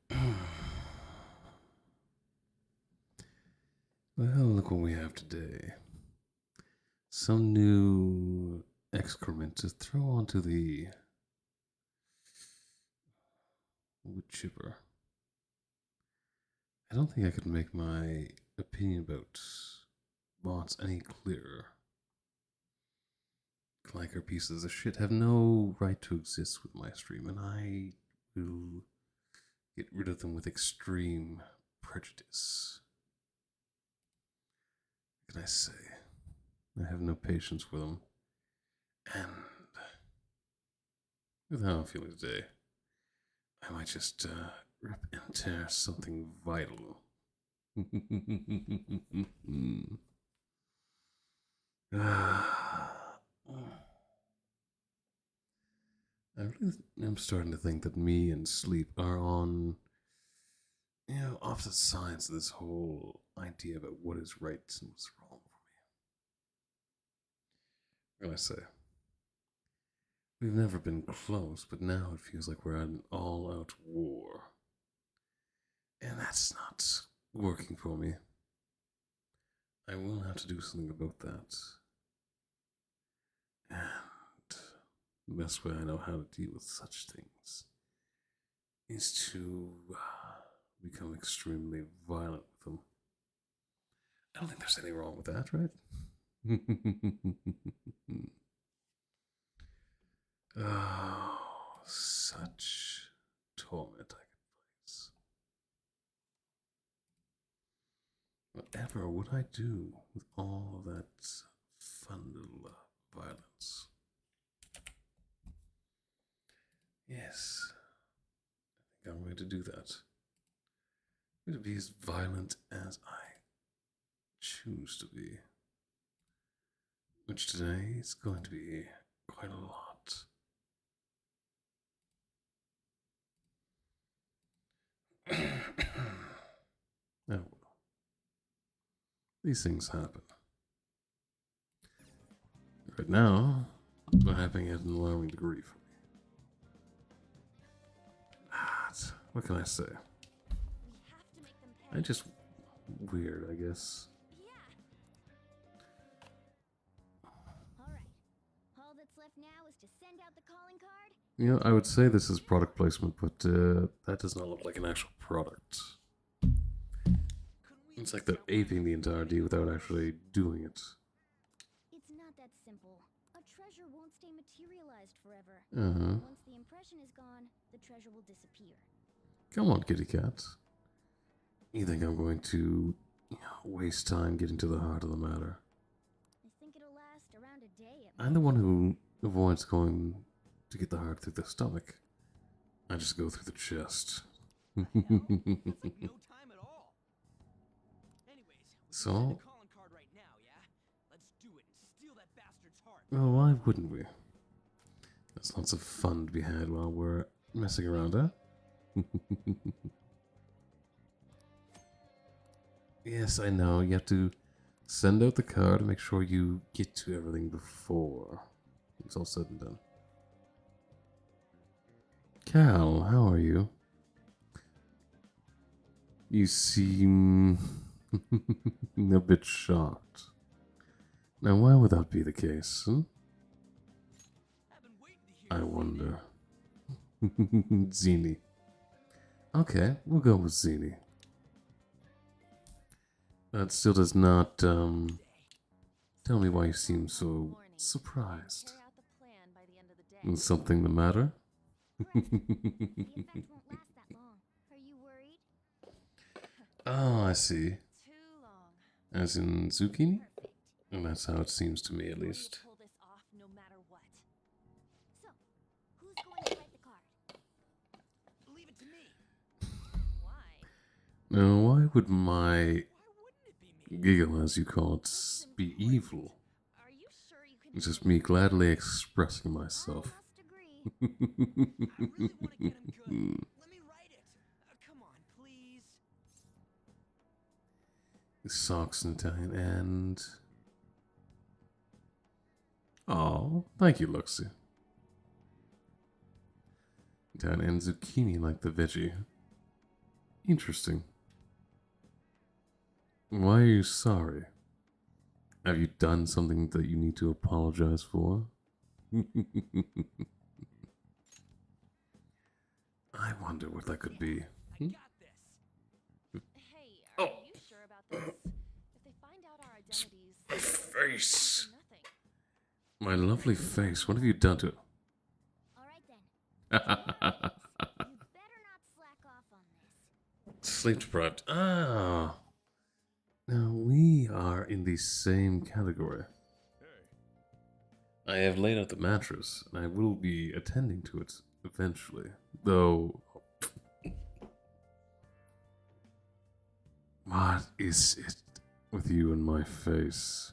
Well, look what we have today. Some new excrement to throw onto the wood chipper. I don't think I could make my opinion about mods any clearer. Clanker pieces of shit have no right to exist with my stream, and I will get rid of them with extreme prejudice. What can I say? I have no patience for them. And with how I'm feeling today, I might just rip and tear something vital. I really am starting to think that me and sleep are on, opposite sides of this whole idea about what is right and what's wrong for me. What can I say? We've never been close, but now it feels like we're at an all out war. And that's not working for me. I will have to do something about that. And the best way I know how to deal with such things is to become extremely violent with them. I don't think there's anything wrong with that, right? Oh, such torment I could face. Whatever would I do with all of that fun little violence? Yes, I think I'm going to do that. I'm going to be as violent as I choose to be. Which today is going to be quite a lot. Oh, these things happen. Right now, they're happening at an alarming degree for me. But what can I say? I'm just weird, I guess. I would say this is product placement, but that does not look like an actual product. It's like they're aping the entirety without actually doing it. It's not that simple. A treasure won't stay materialized forever. Uh-huh. Once the impression is gone, the treasure will disappear. Come on, kitty cat. You think I'm going to waste time getting to the heart of the matter? I think it'll last around a day. I'm the one who avoids going to get the heart through the stomach. I just go through the chest. That's like no time at all. Anyways, So, the calling card right now, yeah? Let's do it and steal that bastard's heart. well, why wouldn't we? There's lots of fun to be had while we're messing around, huh? Yes, I know. You have to send out the card and make sure you get to everything before it's all said and done. Cal, how are you? You seem a bit shocked. Now, why would that be the case? I wonder. Zini. Okay, we'll go with Zini. That still does not tell me why you seem so surprised. Is something the matter? Oh, I see. As in zucchini? And that's how it seems to me, at least. Now, why would my giggle, as you call it, be evil? It's just me gladly expressing myself. Let me write it. Come on, please. Socks in Italian and... Oh, thank you, Luxie. Italian and zucchini like the veggie. Interesting. Why are you sorry? Have you done something that you need to apologize for? I wonder what that could be. I got this. Hey, Oh. are you sure about this? If they find out our identities, My it's face. for nothing. My lovely face. What have you done to it? All right then. You better not slack off on this. Sleep deprived. Ah. Now we are in the same category. I have laid out the mattress, and I will be attending to it eventually. Though. What is it with you and my face?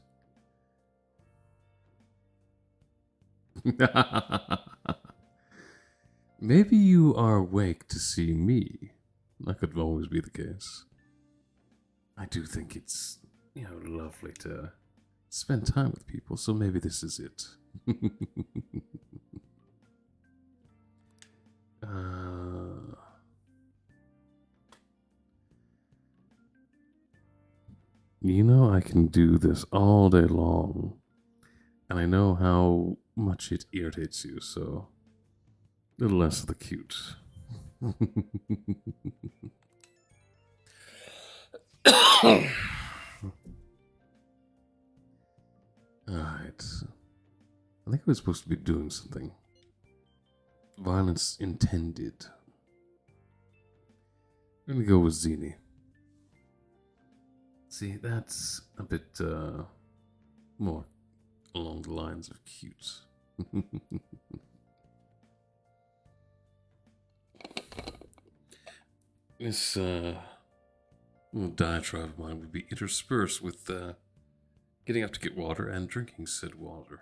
Maybe you are awake to see me. That could always be the case. I do think it's, lovely to spend time with people, so maybe this is it. I can do this all day long. And I know how much it irritates you, so a little less of the cute. Alright. I think I was supposed to be doing something. Violence intended. I'm gonna go with Zini. See, that's a bit more along the lines of cute. This little diatribe of mine would be interspersed with getting up to get water and drinking said water.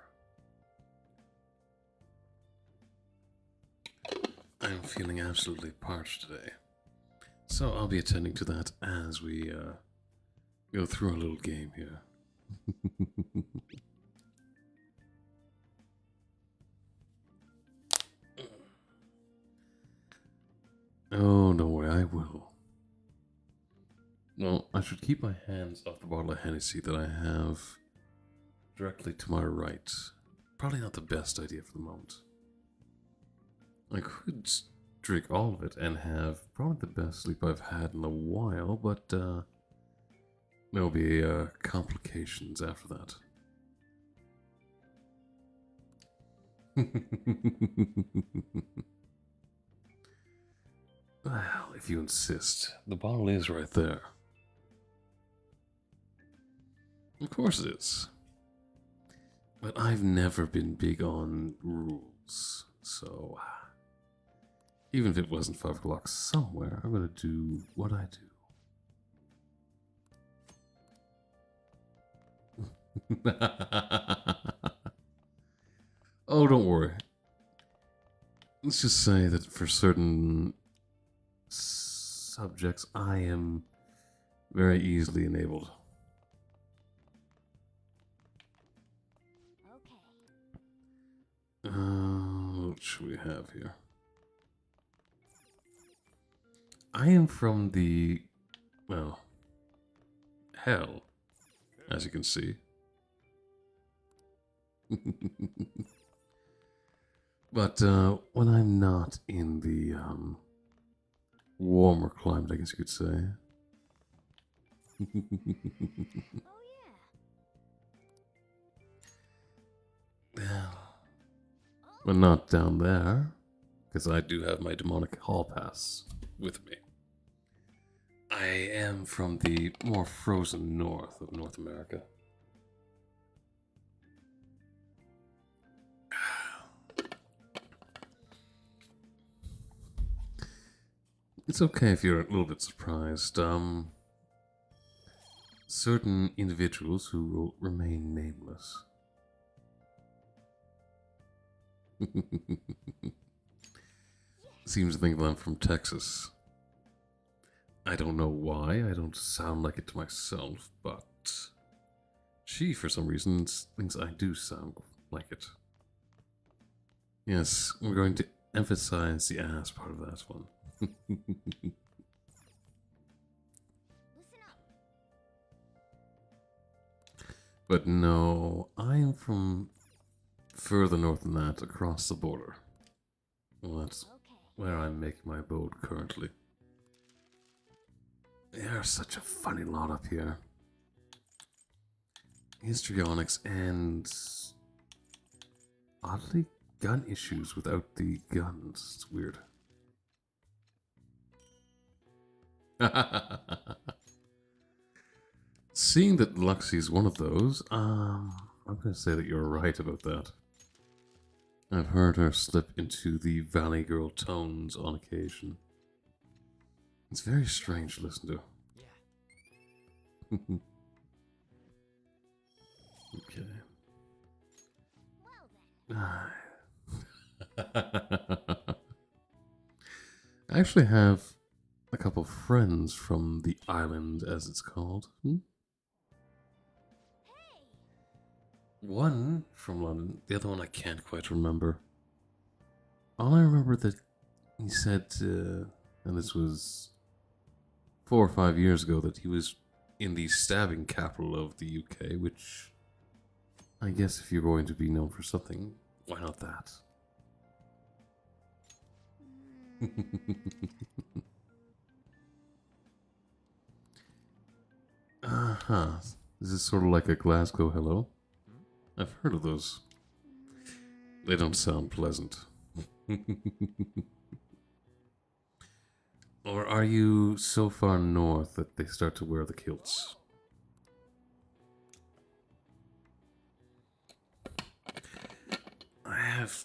I'm feeling absolutely parched today, so I'll be attending to that as we go through our little game here. Oh, don't worry, I will. Well, I should keep my hands off the bottle of Hennessy that I have directly to my right. Probably not the best idea for the moment. I could drink all of it and have probably the best sleep I've had in a while, but there'll be complications after that. Well, if you insist, the bottle is right there. Of course it is. But I've never been big on rules, so even if it wasn't 5 o'clock somewhere, I'm gonna do what I do. Oh, don't worry. Let's just say that for certain subjects, I am very easily enabled. Okay. What should we have here? I am from the, well, hell, as you can see. But when I'm not in the warmer climate, I guess you could say. Oh yeah. But not down there, because I do have my demonic hall pass with me. I am from the more frozen north of North America. It's okay if you're a little bit surprised. Certain individuals who will remain nameless seems to think that I'm from Texas. I don't know why, I don't sound like it to myself, but she, for some reason, thinks I do sound like it. Yes, we're going to emphasize the ass part of that one. But no, I'm from further north than that, across the border. Well, that's Okay. where I'm making my abode currently. They are such a funny lot up here. Histrionics and oddly gun issues without the guns. It's weird. Seeing that Luxie's one of those, I'm going to say that you're right about that. I've heard her slip into the Valley Girl tones on occasion. It's very strange to listen to. Yeah. Okay. Well then. I actually have a couple friends from the island, as it's called. Hey. One from London, the other one I can't quite remember. All I remember that he said, and this was 4 or 5 years ago, that he was in the stabbing capital of the UK, which I guess if you're going to be known for something, why not that? Uh-huh. This is sort of like a Glasgow hello. I've heard of those. They don't sound pleasant. Or are you so far north that they start to wear the kilts? I have...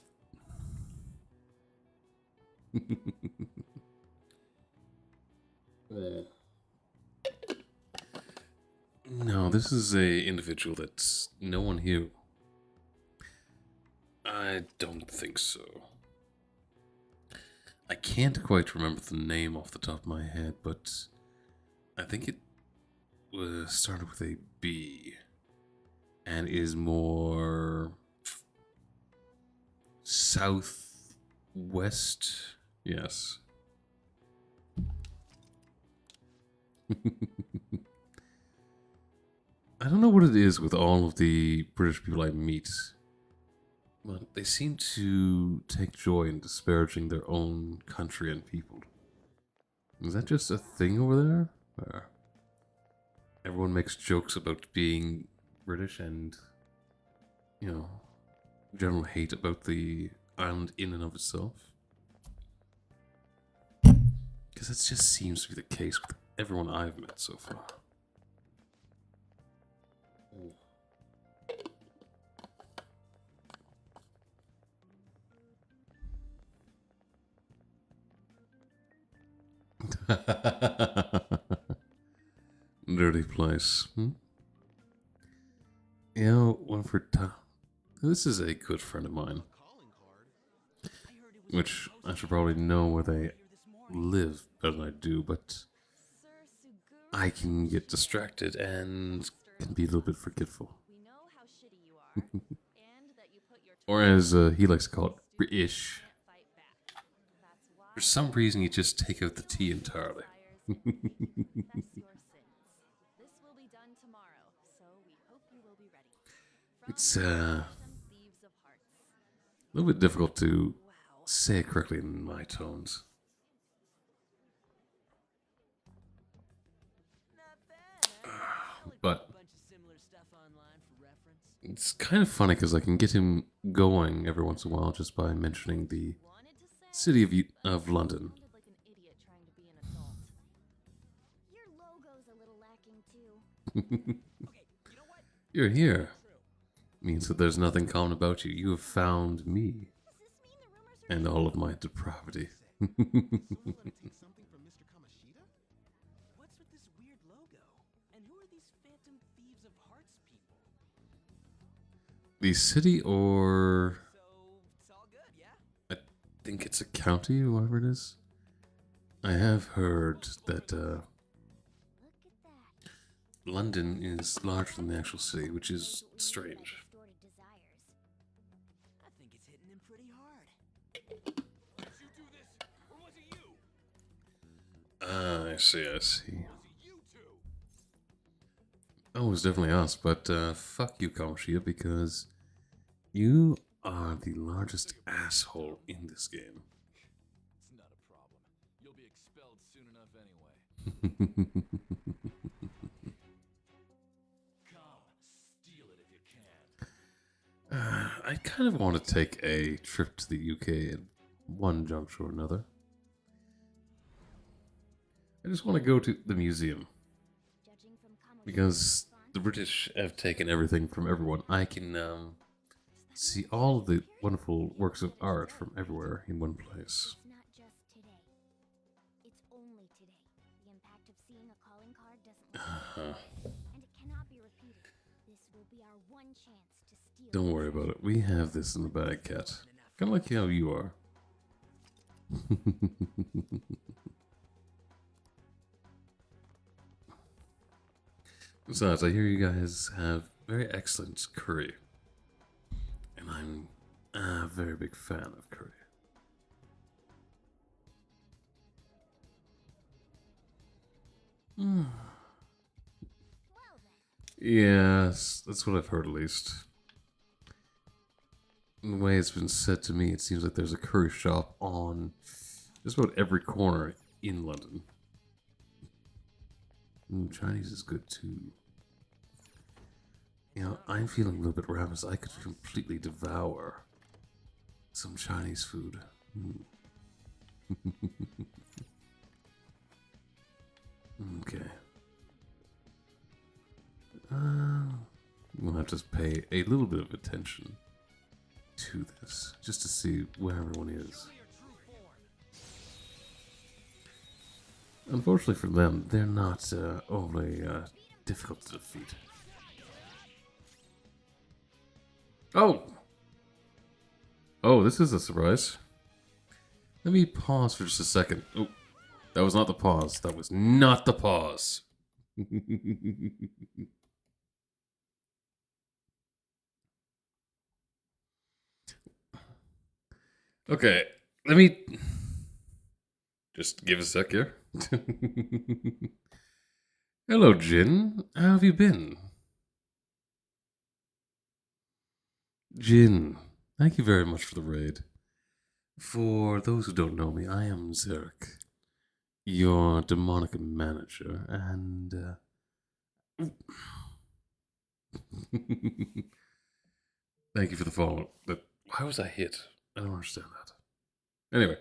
No, this is a individual that's no one here. I don't think so. I can't quite remember the name off the top of my head, but I think it started with a B and is more southwest. Yes. I don't know what it is with all of the British people I meet, but they seem to take joy in disparaging their own country and people. Is that just a thing over there? Where everyone makes jokes about being British and, you know, general hate about the island in and of itself? Because that just seems to be the case with everyone I've met so far. Dirty place. Hmm? You know, this is a good friend of mine, Calling card. I heard it was which I should probably know where they live better than I do, but Sir Suguru. I can get distracted and can be a little bit forgetful. We know how shitty you are, and that you put your Or as he likes to call it, British. can't fight back. That's why For some reason, you just take out the T entirely. That's your sins. This will be done tomorrow, so we hope you will be ready. From It's some thieves of hearts. a little bit difficult to Wow. say it correctly in my tones. Not bad, huh? I looked But up a bunch of similar stuff online for reference. it's kind of funny because I can get him going every once in a while just by mentioning the Wanted to say city of London. sounded like an idiot trying to be an adult. Your logo's a little lacking too. Okay, you know what? You're here. True. Means that there's nothing common about you. You have found me Does this mean the rumors are and all of my depravity. Someone gonna take something from Mr. Kamashita? What's with this weird logo? And who are these phantom thieves of hearts people? The city, or So it's all good, yeah? I think it's a county, or whatever it is. I have heard that Look at that. London is larger than the actual city, which is strange. Distorted desires. I think it's hitting him pretty hard. Did you do this, or was it you? Ah, I see, I see. Was it you two? Oh, it's definitely us, but fuck you, Kamoshia, because you are the largest asshole in this game. It's not a problem. You'll be expelled soon enough anyway. Come, steal it if you can. I kind of want to take a trip to the UK at one juncture or another. I just want to go to the museum. Judging from Because the British have taken everything from everyone. I can see all of the wonderful works of art from everywhere in one place. It's not just today. It's only today. The impact of seeing a calling card doesn't and it cannot be repeated. This will be our one chance to steal. Don't worry about it. We have this in the bag, Cat. Kind of like how you are. Besides, I hear you guys have very excellent curry. And I'm a very big fan of curry. Yes, that's what I've heard at least. And the way it's been said to me, it seems like there's a curry shop on just about every corner in London. Chinese is good too. You know, I'm feeling a little bit ravenous. I could completely devour some Chinese food. Okay. We'll have to pay a little bit of attention to this, just to see where everyone is. Unfortunately for them, they're not overly difficult to defeat. Oh! Oh, this is a surprise. Let me pause for just a second. Oh, that was not the pause. That was not the pause. Okay, let me just give a sec here. Hello, Jin. How have you been? Jin, thank you very much for the raid. For those who don't know me, I am Zerk, your demonic manager, and thank you for the follow. But why was I hit? I don't understand that. Anyway,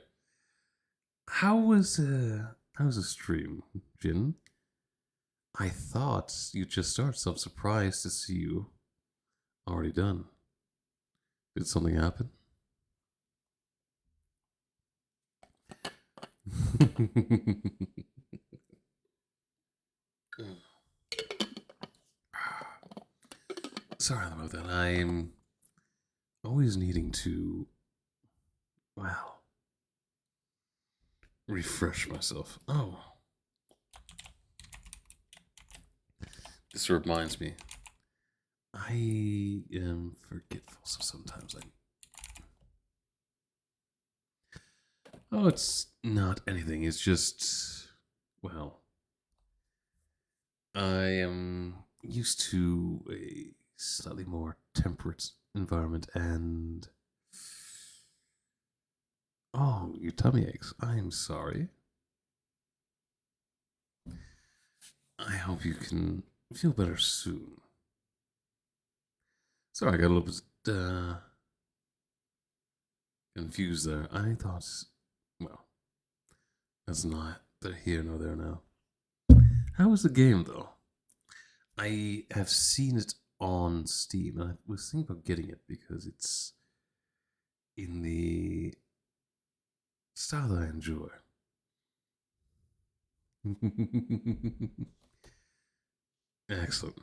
how was the stream, Jin? I thought you'd just start, so I'm surprised to see you already done. Did something happen? Sorry about that. I'm always needing to, well, refresh myself. Oh. This reminds me. I am forgetful, so sometimes oh, it's not anything. It's just, well, I am used to a slightly more temperate environment and... Oh, your tummy aches. I'm sorry. I hope you can feel better soon. Sorry, I got a little bit confused there. I thought, well, that's not here nor there now. How was the game, though? I have seen it on Steam, and I was thinking about getting it because it's in the style that I enjoy. Excellent.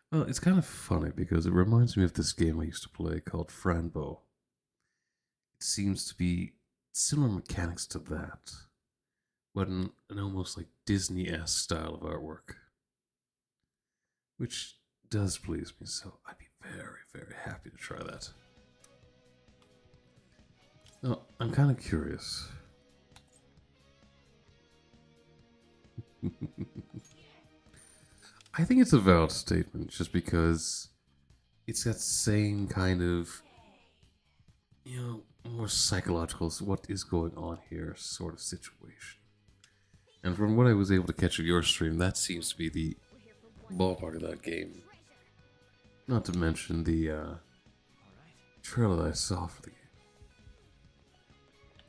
Well, it's kind of funny because it reminds me of this game I used to play called Franbo. It seems to be similar mechanics to that, but an almost like Disney-esque style of artwork, which does please me, so I'd be very, very happy to try that. Now, I'm kind of curious. I think it's a valid statement just because it's that same kind of, more psychological, what is going on here sort of situation. And from what I was able to catch of your stream, that seems to be the ballpark of that game. Not to mention the trailer that I saw for the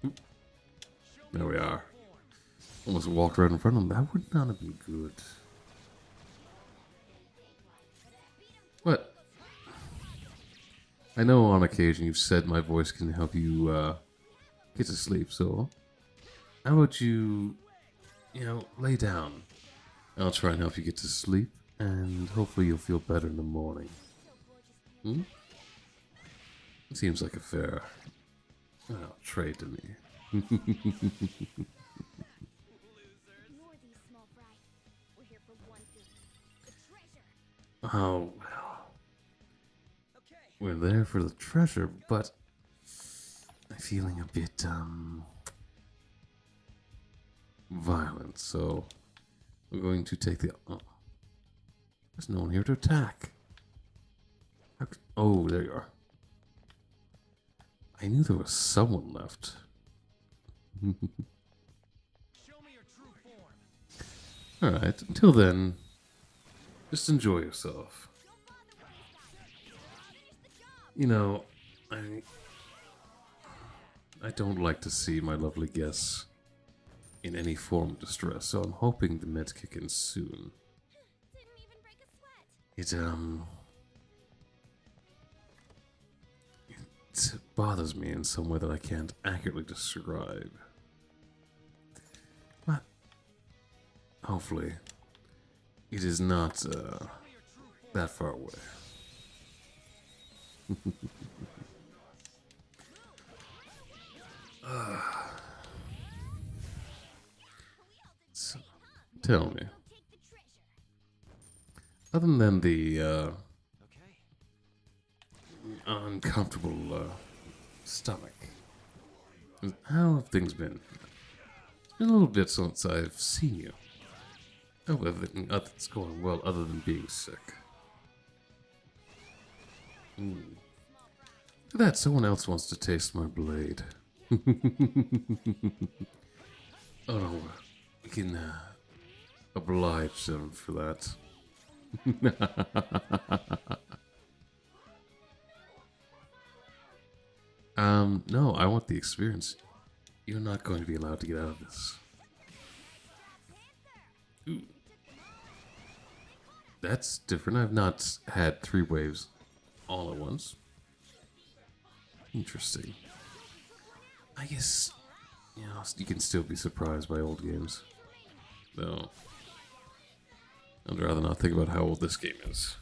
game. There we are. Almost walked right in front of him. That would not have been good. What? I know on occasion you've said my voice can help you get to sleep, so how about you, lay down. I'll try and help you get to sleep, and hopefully you'll feel better in the morning. Hmm? Seems like a fair, trade to me. Ignore these small fry. We're here for one thing. The treasure. Oh, well. We're there for the treasure, but I'm feeling a bit, violent, so we're going to take the... Oh, there's no one here to attack. Oh, there you are. I knew there was someone left. Alright, until then, just enjoy yourself. I don't like to see my lovely guests in any form of distress, so I'm hoping the meds kick in soon. Didn't even break a sweat. It bothers me in some way that I can't accurately describe. But hopefully it is not that far away. So, tell me, other than the uncomfortable stomach, how have things been? It's been a little bit since I've seen you. Oh, everything other's going well other than being sick. Look at that, someone else wants to taste my blade. Oh no, we can oblige them for that. No, I want the experience. You're not going to be allowed to get out of this. Ooh. That's different. I've not had 3 waves all at once. Interesting. I guess, you can still be surprised by old games. Though, I'd rather not think about how old this game is.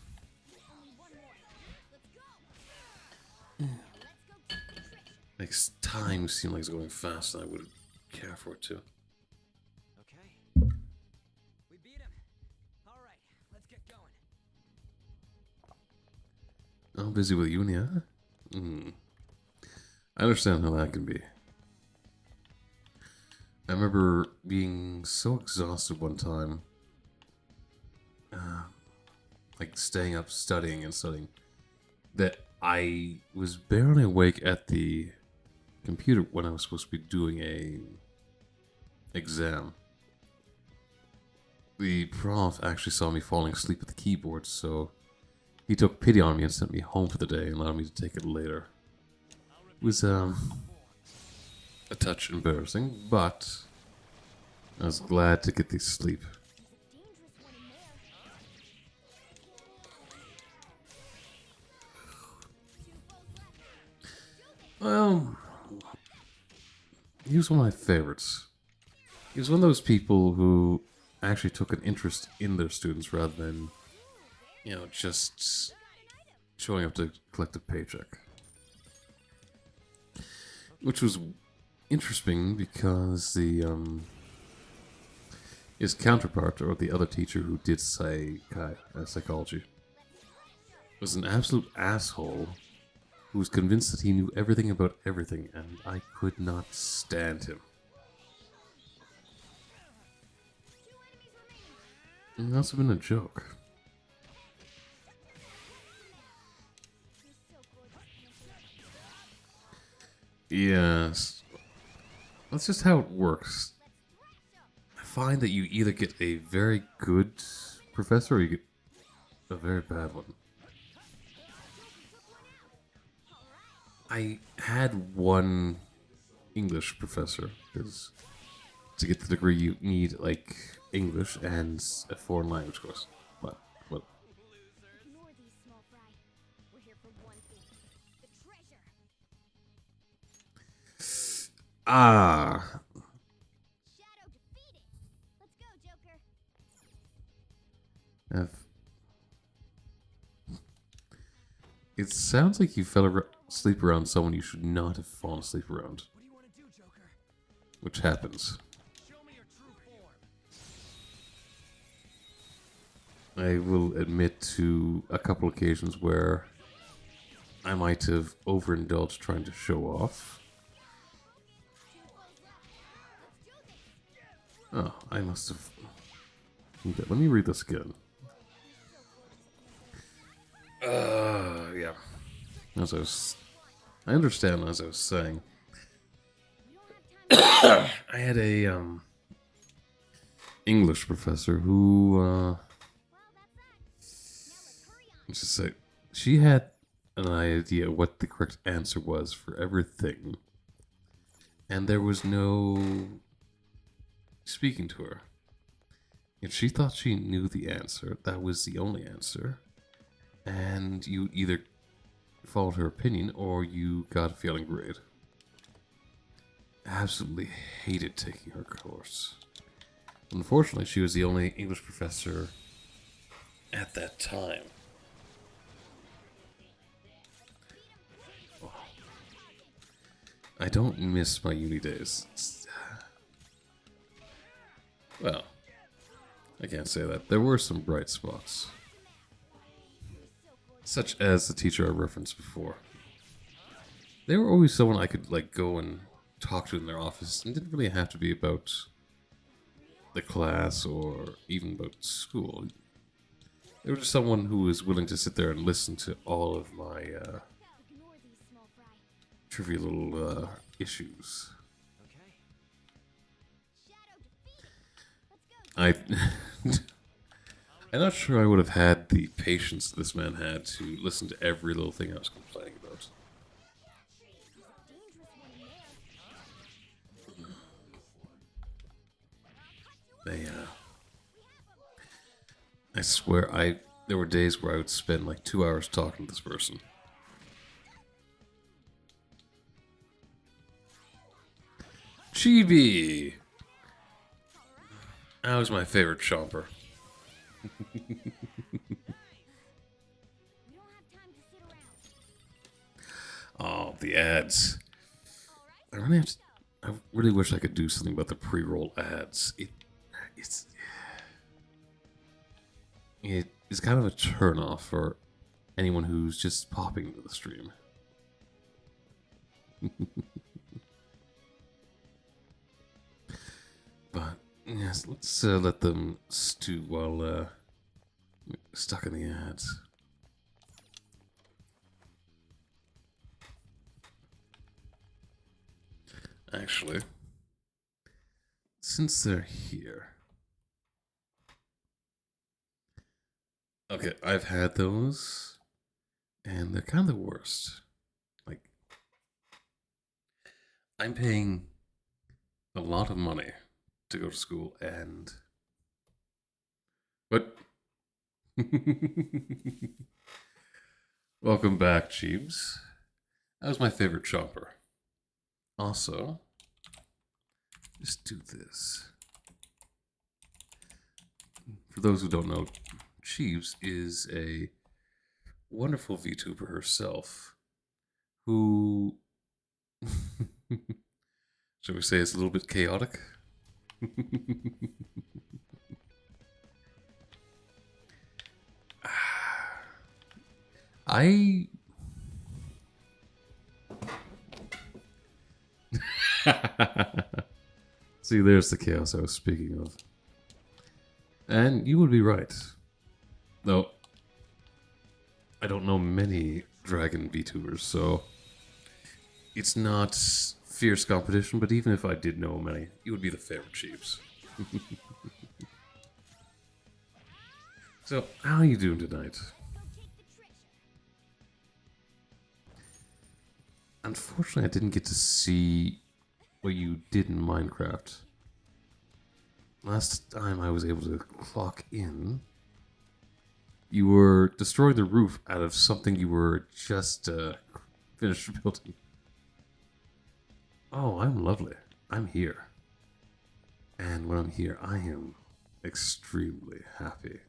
Makes time seem like it's going fast, and I wouldn't care for it to. Okay. We beat him. All right, let's get going. I'm busy with uni, huh? I understand how that can be. I remember being so exhausted one time, like staying up studying and studying, that I was barely awake at the computer when I was supposed to be doing a exam. The prof actually saw me falling asleep at the keyboard, so he took pity on me and sent me home for the day and allowed me to take it later. It was a touch embarrassing, but I was glad to get the sleep. Well, he was one of my favorites. He was one of those people who actually took an interest in their students rather than, just showing up to collect a paycheck. Which was interesting because his counterpart, or the other teacher who did psychology, was an absolute asshole who was convinced that he knew everything about everything, and I could not stand him. And it must have been a joke. Yes. That's just how it works. I find that you either get a very good professor or you get a very bad one. I had one English professor because to get the degree you need like English and a foreign language course. But Ignore these small fry. We're here for one thing. The treasure. Shadow defeated. Let's go, Joker. It sounds like you fell asleep around someone you should not have fallen asleep around, What do you want to do, Joker? which happens. Show me your true form. I will admit to a couple occasions where I might have overindulged trying to show off. Oh, I must have. Okay, let me read this again. Yeah. I understand. As I was saying, I had a English professor who let's just say she had an idea what the correct answer was for everything, and there was no speaking to her. And she thought she knew the answer. That was the only answer. And you either followed her opinion or you got a failing grade. Absolutely hated taking her course. Unfortunately, she was the only English professor at that time. Oh. I don't miss my uni days. Well, I can't say that. There were some bright spots. Such as the teacher I referenced before. They were always someone I could like go and talk to in their office. It didn't really have to be about the class or even about school. They were just someone who was willing to sit there and listen to all of my Ignore these small fry. trivial little issues. Okay. Shadow defeated. Let's go. I'm not sure I would have had the patience this man had to listen to every little thing I was complaining about. I swear, there were days where I would spend like 2 hours talking to this person. Chibi! That was my favorite chomper. We don't have time to sit around. Oh, the ads. I really wish I could do something about the pre-roll ads. It is kind of a turn-off for anyone who's just popping into the stream. But yes, let's let them stew while stuck in the ads. Actually, since they're here. Okay, I've had those, and they're kind of the worst. Like, I'm paying a lot of money to go to school, and... What? Welcome back, Jeeves. That was my favorite chopper. Also, just do this. For those who don't know, Jeeves is a wonderful VTuber herself who, shall we say, is a little bit chaotic. I see, there's the chaos I was speaking of. And you would be right. Though, I don't know many dragon VTubers, so it's not fierce competition, but even if I did know many, you would be the favorite Chiefs. So, how are you doing tonight? Unfortunately, I didn't get to see what you did in Minecraft. Last time I was able to clock in, you were destroying the roof out of something you were just finished building. Oh, I'm lovely. I'm here. And when I'm here, I am extremely happy.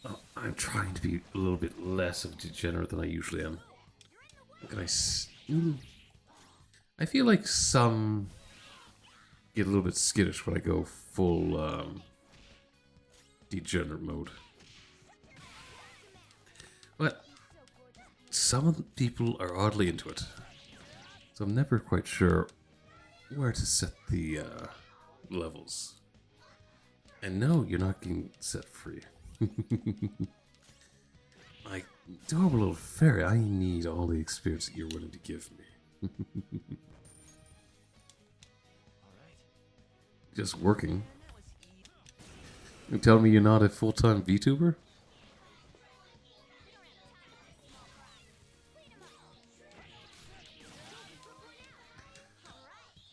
Oh, I'm trying to be a little bit less of a degenerate than I usually am. Can I feel like some get a little bit skittish when I go full degenerate mode. But some of the people are oddly into it. So I'm never quite sure where to set the levels. And no, you're not getting set free. Like, adorable little fairy, I need all the experience that you're willing to give me. Just working. You tell me you're not a full-time VTuber?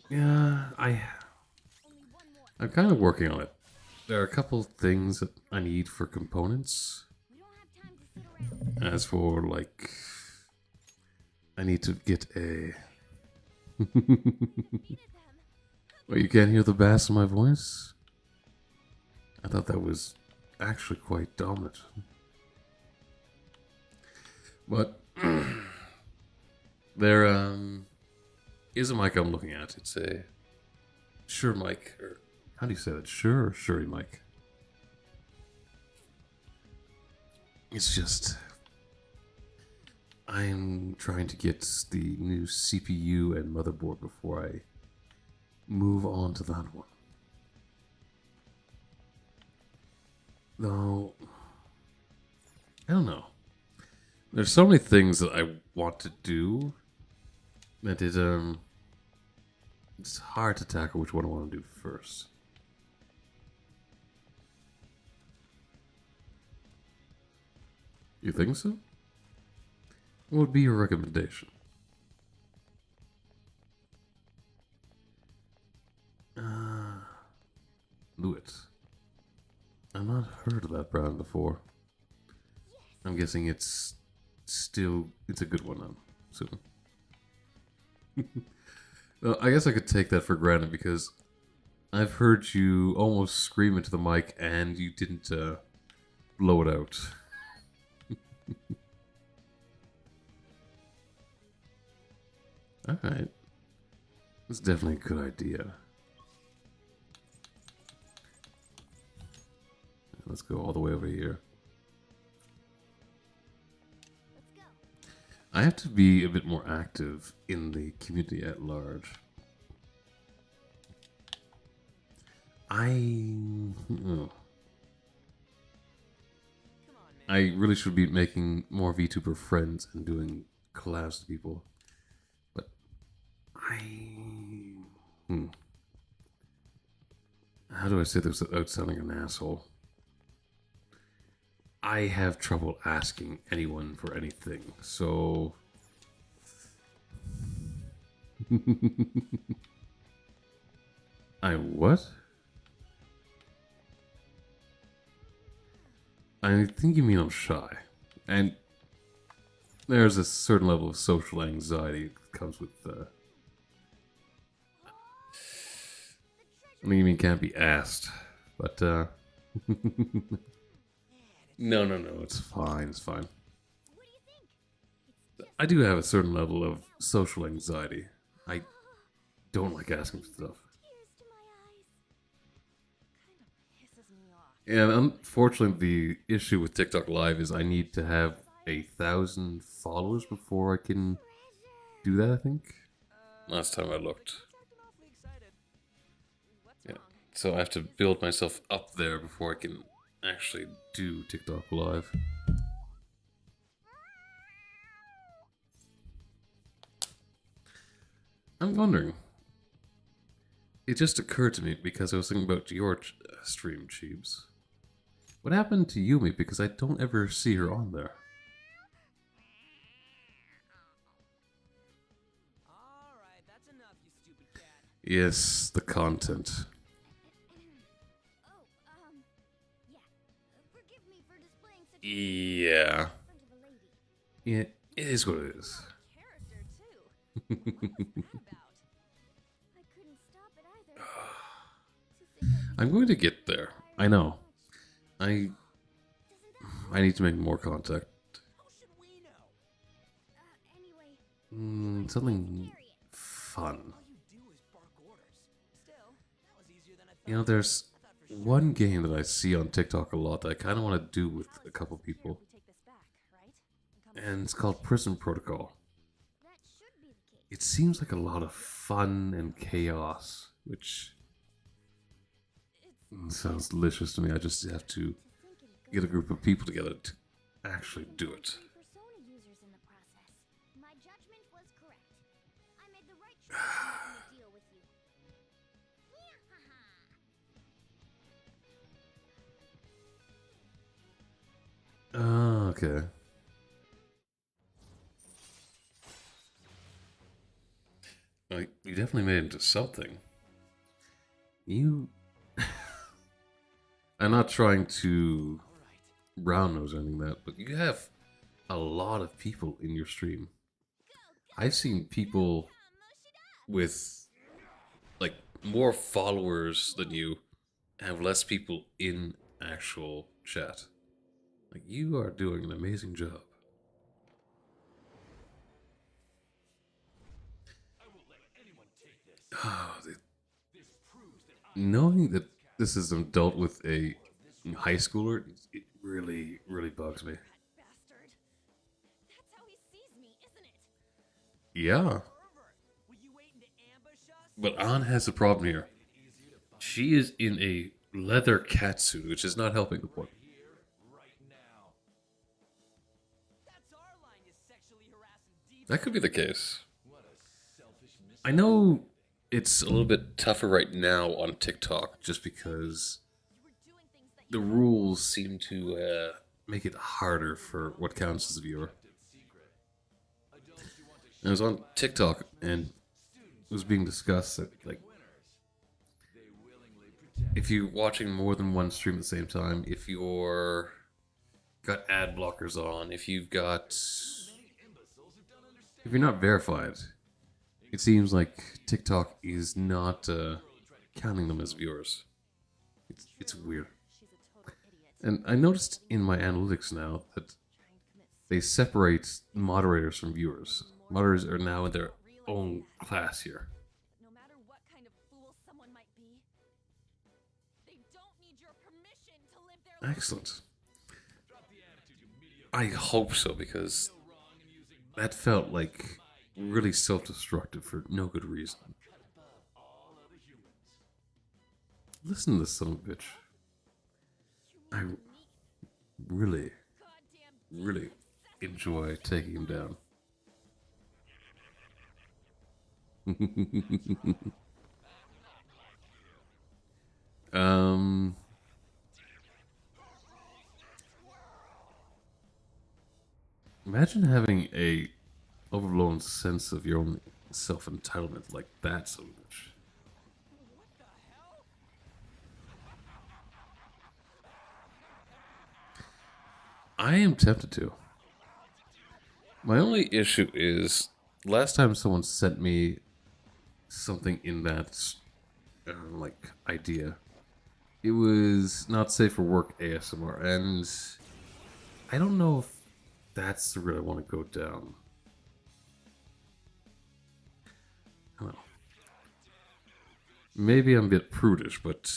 Yeah, I'm kind of working on it. There are a couple things that I need for components. As for, like, I need to get a... Well, you can't hear the bass in my voice? I thought that was actually quite dominant. But there is a mic I'm looking at. It's a Shure mic, or how do you say that? Shure or Shure mic? It's just I'm trying to get the new CPU and motherboard before I move on to that one. Though, I don't know. There's so many things that I want to do that it's hard to tackle which one I want to do first. You think so? What would be your recommendation? Lewitt. I've not heard of that brand before. I'm guessing it's a good one now. So, well, I guess I could take that for granted because I've heard you almost scream into the mic and you didn't blow it out. Alright. That's definitely a good idea. Let's go all the way over here. I have to be a bit more active in the community at large. I really should be making more VTuber friends and doing collabs with people. But how do I say this without sounding an asshole? I have trouble asking anyone for anything, so... I what? I think you mean I'm shy. And there's a certain level of social anxiety that comes with... I think you mean can't be asked, but... No, it's fine, it's fine. I do have a certain level of social anxiety. I don't like asking for stuff. And unfortunately, the issue with TikTok Live is I need to have 1,000 followers before I can do that, I think. Last time I looked. Yeah, so I have to build myself up there before I can actually do TikTok Live. I'm wondering. It just occurred to me because I was thinking about your stream, Cheebs. What happened to Yumi? Because I don't ever see her on there. Alright, that's enough, you stupid cat. Yes, the content. Oh, yeah. Forgive me for displaying such Yeah. in front of a lady. Yeah, it is what it is. Character, too. What was that about? I couldn't stop it either. To think I I'm going to get there. I know. I doesn't that need to make more contact. How should we know? anyway, Something fun. All you do is bark orders. Still, that was easier than I thought. You know, there's I thought for sure. one game that I see on TikTok a lot that I kind of want to do with a couple people, We take this back, right? And come and it's called Prison Protocol. that should be the case. It seems like a lot of fun and chaos, which sounds delicious to me. I just have to To think it'd get a go group of people together to actually do it. three Persona users in the process. My judgment was correct. I made the right choice in making a deal with you. Okay. Well, you definitely made it into something. You... I'm not trying to round nose or anything like that, but you have a lot of people in your stream. I've seen people with like more followers than you have less people in actual chat. Like, you are doing an amazing job. Knowing that this is dealt with a high schooler, it really, really bugs me. Bastard. That's how he sees me, isn't it? Yeah, Pervert. Were you waiting to ambush us? but Ann has a problem here. She is in a leather catsuit, which is not helping the point. That's our line, you sexually harassing deep. That could be the case. I know it's a little bit tougher right now on TikTok just because You were doing things that the rules seem to make it harder for what counts as a viewer. I was on TikTok and it was being discussed that, like, if you're watching more than one stream at the same time, if you're got ad blockers on, if you're not verified, it seems like TikTok is not counting them as viewers. It's weird. she's a total idiot. And I noticed in my analytics now that they separate moderators from viewers. Moderators are now in their own class here. No matter what kind of fool someone might be, they don't need your permission to live their life. Excellent. I hope so, because that felt like really self-destructive for no good reason. Listen to this son of a bitch. I really, Goddamn really enjoy taking him down. Imagine having a overblown sense of your own self-entitlement like that so much. What the hell? I am tempted to. My only issue is, last time someone sent me something in that, like, idea, it was not safe for work ASMR, and I don't know if that's the route I want to go down. I don't know. Maybe I'm a bit prudish, but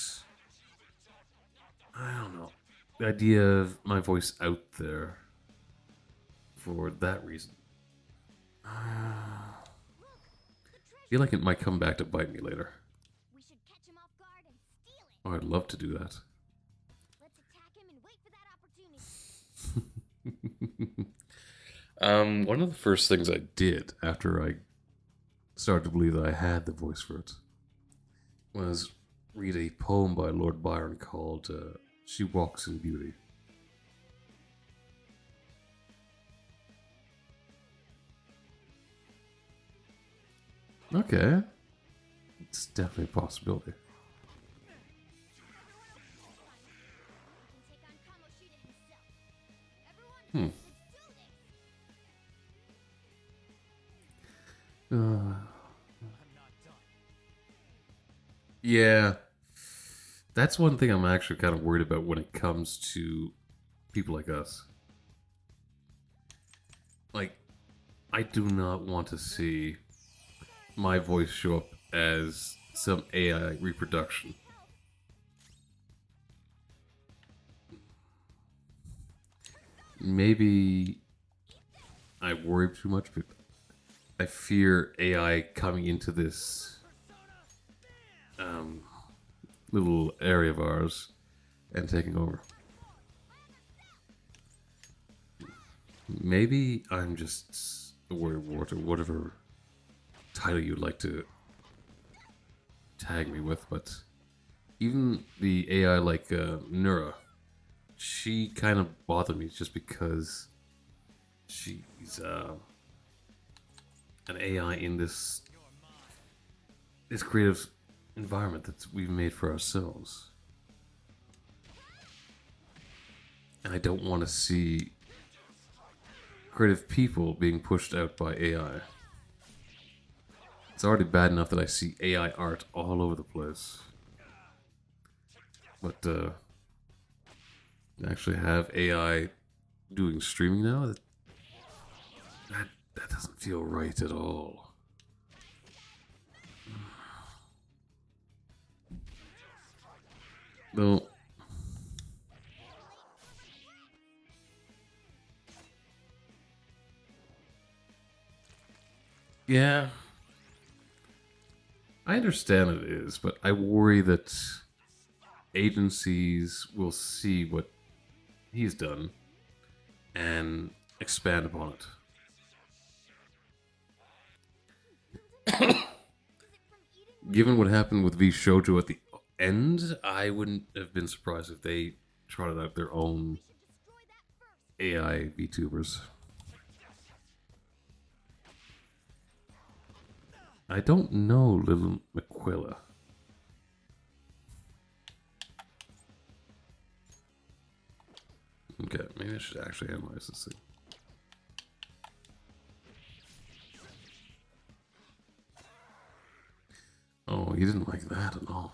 I don't know. The idea of my voice out there for that reason. I feel like it might come back to bite me later. We should catch him off guard and steal it. Oh, I'd love to do that. Let's attack him and wait for that opportunity. One of the first things I did after I started to believe that I had the voice for it was read a poem by Lord Byron called She Walks in Beauty. Okay. It's definitely a possibility. We can take on Kamoshida himself. Everyone, let's do this! Uh, yeah. That's one thing I'm actually kind of worried about when it comes to people like us. Like, I do not want to see my voice show up as some AI reproduction. Maybe I worry too much, but I fear AI coming into this little area of ours and taking over. Maybe I'm just a werewolf or whatever title you'd like to tag me with, but even the AI like Nura, she kind of bothered me just because she's an AI in this creative environment that we've made for ourselves. And I don't want to see creative people being pushed out by AI. It's already bad enough that I see AI art all over the place. But actually have AI doing streaming now? That doesn't feel right at all. No. Yeah. I understand it is, but I worry that agencies will see what he's done and expand upon it. Given what happened with V Shoujo at the end, I wouldn't have been surprised if they trotted out their own AI VTubers. I don't know Little Maquilla. Okay, maybe I should actually analyze this thing. Oh, you didn't like that at all.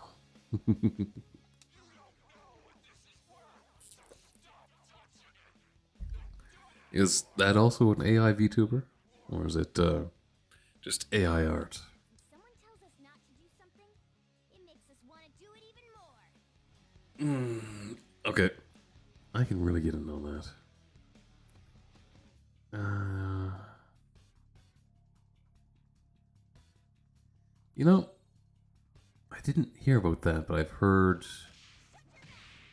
Is that also an AI VTuber? Or is it just AI art? When someone tells us not to do something, it makes us want to do it even more. Okay. I can really get to know that. You know, I didn't hear about that, but I've heard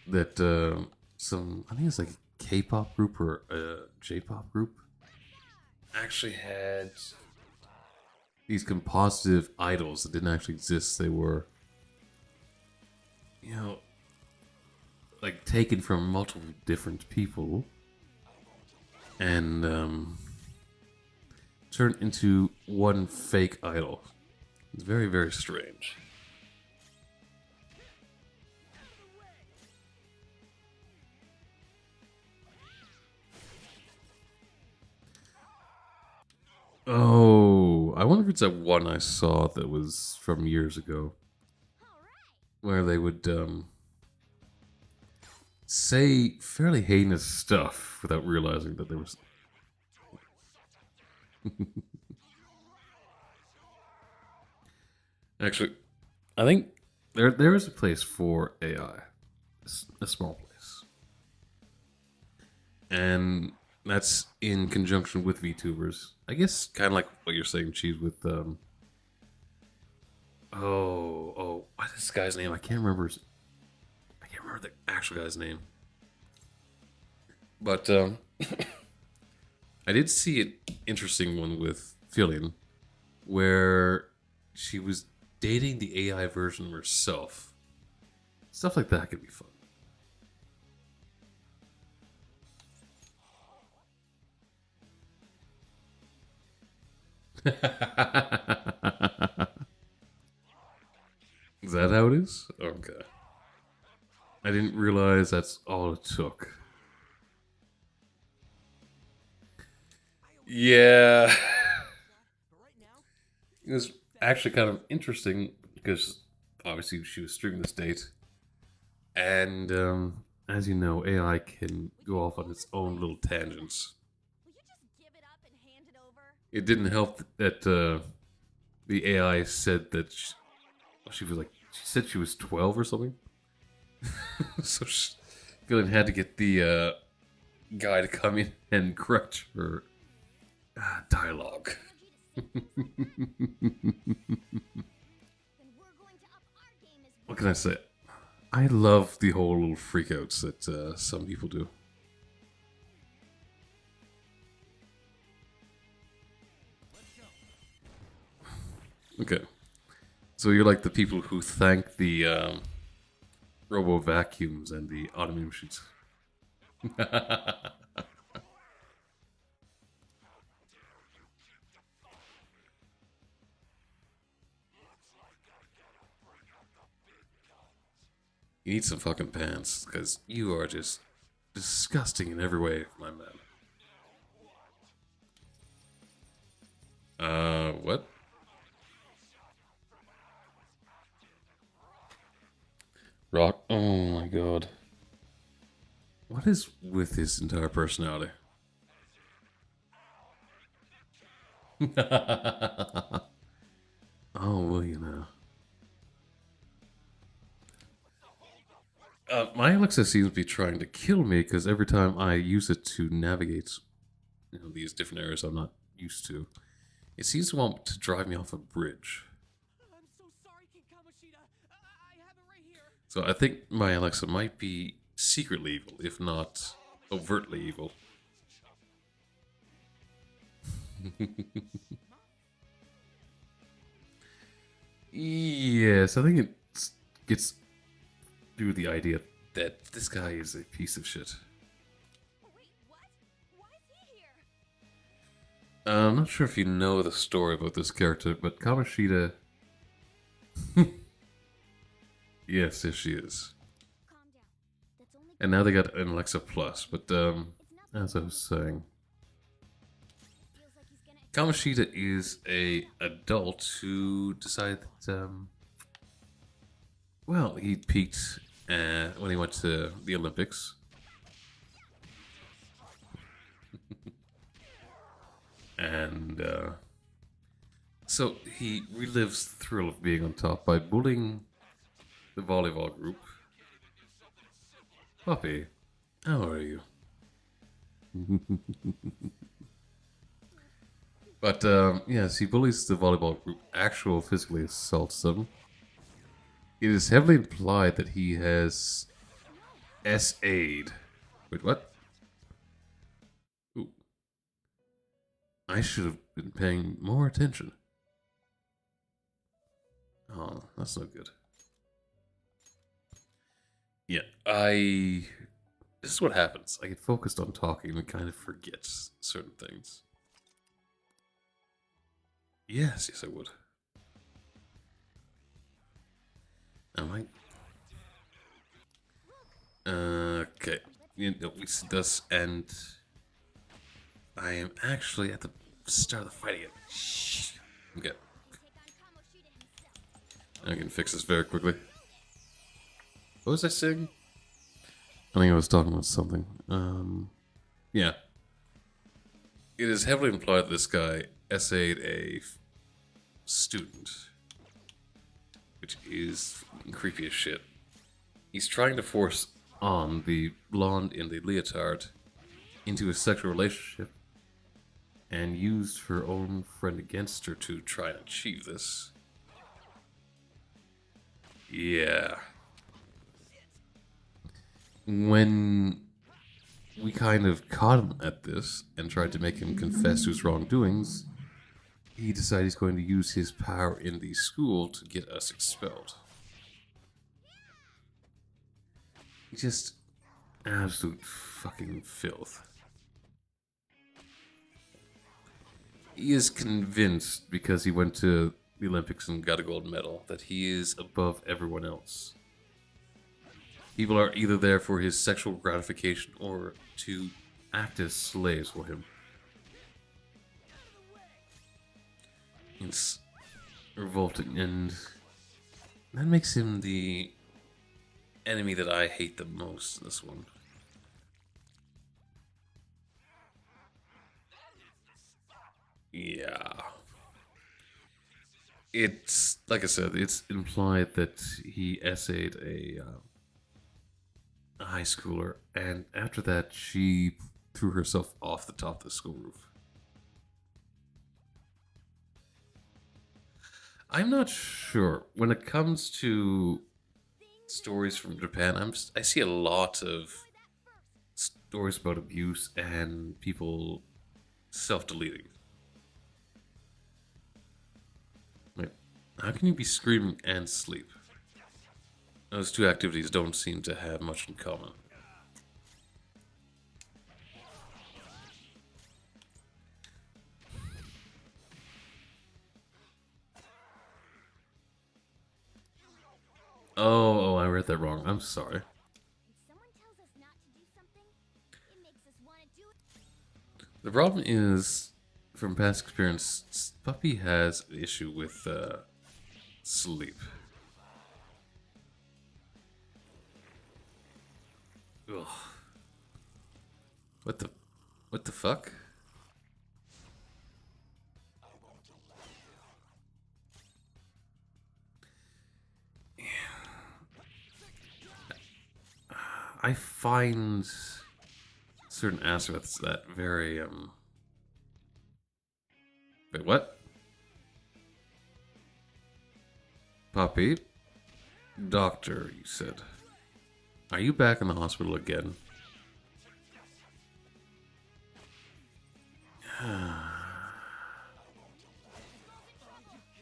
that I think it's like a K-pop group or a J-pop group, actually had these compositive idols that didn't actually exist. They were, like taken from multiple different people and turned into one fake idol. It's very, very strange. Oh, I wonder if it's that one I saw that was from years ago, where they would say fairly heinous stuff without realizing that there was. Actually, I think there is a place for AI, a small place, and that's in conjunction with VTubers. I guess kind of like what you're saying, Cheese, with what's this guy's name? I can't remember the actual guy's name. But I did see an interesting one with Fillion, where she was dating the AI version of herself. Stuff like that could be fun. Is that how it is? Okay. I didn't realize that's all it took. Yeah. It was actually kind of interesting because obviously she was streaming this date. And as you know, AI can go off on its own little tangents. Will you just give it up and hand it over? It didn't help that the AI said that she was like, she said she was 12 or something. So Villain had to get the guy to come in and correct her dialogue. Then we're going to up our game as well. What can I say? I love the whole little freakouts that some people do. Okay. So you're like the people who thank the robo vacuums and the automated machines. You need some fucking pants, because you are just disgusting in every way, my man. What? Rock. Oh my god. What is with his entire personality? Oh, well, you know. My Alexa seems to be trying to kill me because every time I use it to navigate, these different areas I'm not used to, it seems to want to drive me off a bridge. I'm so sorry, King Kamoshida. I have it right here. So I think my Alexa might be secretly evil, if not overtly evil. Yes, I think it gets through the idea that this guy is a piece of shit. Wait, what? Why is he here? I'm not sure if you know the story about this character, but Kamoshida. Yes, she is. Calm down. That's only And now they got an Alexa Plus, but it's nothing. as I was saying, Feels like he's gonna Kamoshida is a adult who decided that, well, he peaked when he went to the Olympics. And so he relives the thrill of being on top by bullying the volleyball group. Puppy, how are you? But yes, he bullies the volleyball group, actual physically assaults them. It is heavily implied that he has SA'd. Wait, what? Ooh. I should have been paying more attention. Oh, that's not good. Yeah, this is what happens. I get focused on talking and kind of forget certain things. Yes, I would. Am I? Okay. We see this, and I am actually at the start of the fight again. Shh. Okay. take on Kamoshida himself. I can fix this very quickly. What was I saying? I think I was talking about something. Yeah. It is heavily implied that this guy essayed a student, which is creepy as shit. He's trying to force on the blonde in the leotard into a sexual relationship and used her own friend against her to try and achieve this. Yeah. When we kind of caught him at this and tried to make him confess to his wrongdoings, he decided he's going to use his power in the school to get us expelled. He just absolute fucking filth. He is convinced, because he went to the Olympics and got a gold medal, that he is above everyone else. People are either there for his sexual gratification or to act as slaves for him. It's revolting, and that makes him the enemy that I hate the most in this one. Yeah. It's, like I said, it's implied that he essayed a high schooler, and after that, she threw herself off the top of the school roof. I'm not sure. When it comes to stories from Japan, I see a lot of stories about abuse and people self-deleting. Like, how can you be screaming and sleep? Those two activities don't seem to have much in common. Oh, I read that wrong. I'm sorry. When someone tells us not to do something, it makes us want to do it. The problem is, from past experience, Puppy has an issue with sleep. Ugh. What the fuck? I find certain aspects that very wait, what? Puppy? Doctor, you said. Are you back in the hospital again?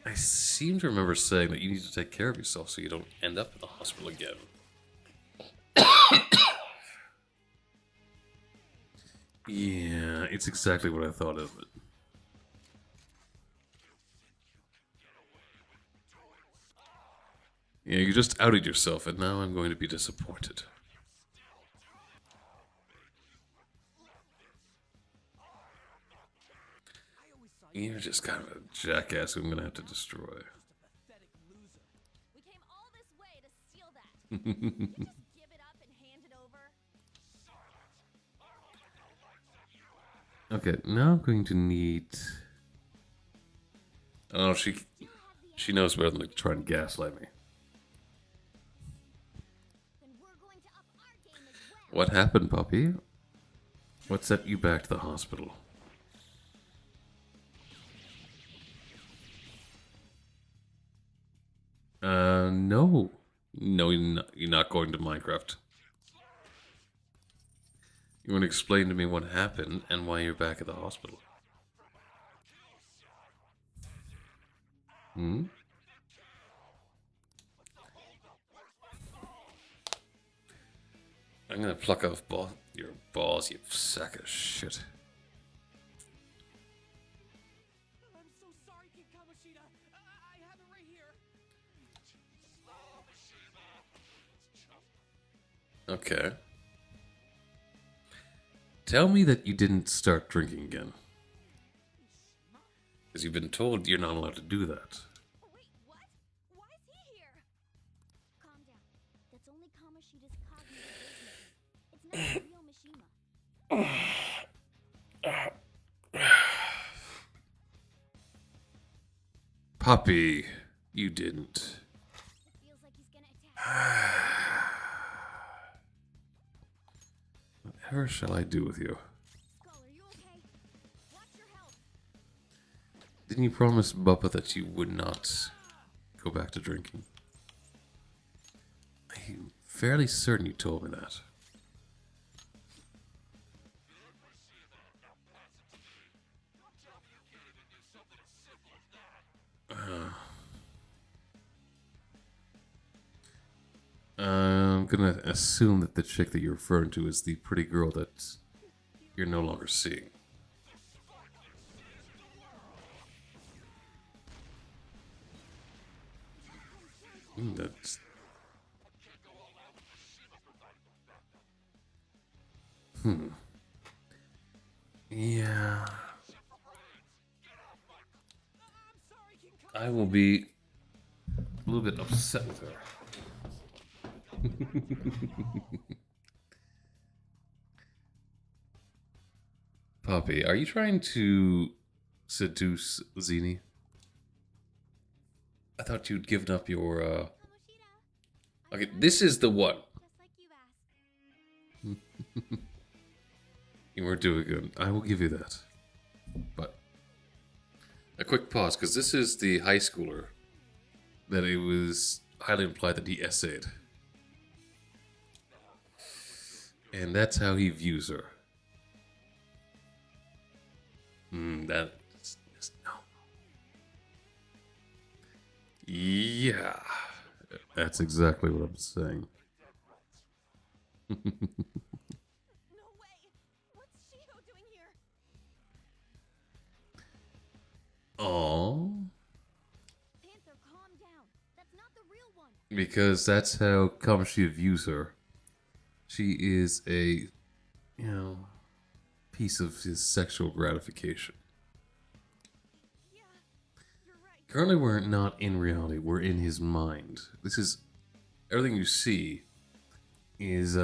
I seem to remember saying that you need to take care of yourself so you don't end up in the hospital again. Yeah, it's exactly what I thought of it. Yeah, you just outed yourself, and now I'm going to be disappointed. You're just kind of a jackass who I'm going to have to destroy. We came all this way to steal that. Just give it up and hand it over. Okay, now I'm going to need... Oh, she knows better than to try and gaslight me. Then we're going to up our game as well. What happened, Puppy? What sent you back to the hospital? No. No, you're not going to Minecraft. You want to explain to me what happened and why you're back at the hospital? Hmm? I'm gonna pluck off your balls, you sack of shit. I'm so sorry, King Kamoshida. I have it right here. Okay. Tell me that you didn't start drinking again. Because you've been told you're not allowed to do that. Oh, wait, what? Why is he here? Calm down. That's only Kamoshida's cognitive illusion. It's not a real Mishima. Puppy, you didn't. It feels like he's gonna attack. Whatever shall I do with you? Skull, are you okay? Watch your health. Didn't you promise Bubba that you would not go back to drinking? I'm fairly certain you told me that. I'm gonna assume that the chick that you're referring to is the pretty girl that you're no longer seeing. That's... Yeah. I will be a little bit upset with her. Poppy, are you trying to seduce Zini? I thought you'd given up your, Kamoshida, I Okay, love this you, is the one. just like you asked. You were doing good. I will give you that. But a quick pause, because this is the high schooler that it was highly implied that he essayed. And that's how he views her. No. Yeah. That's exactly what I'm saying. No way! What's Shiho doing here? Aww. Panther, calm down. That's not the real one. Because that's how Kamoshida views her. She is a, piece of his sexual gratification. Yeah, you're right. Currently, we're not in reality, we're in his mind. This is everything you see is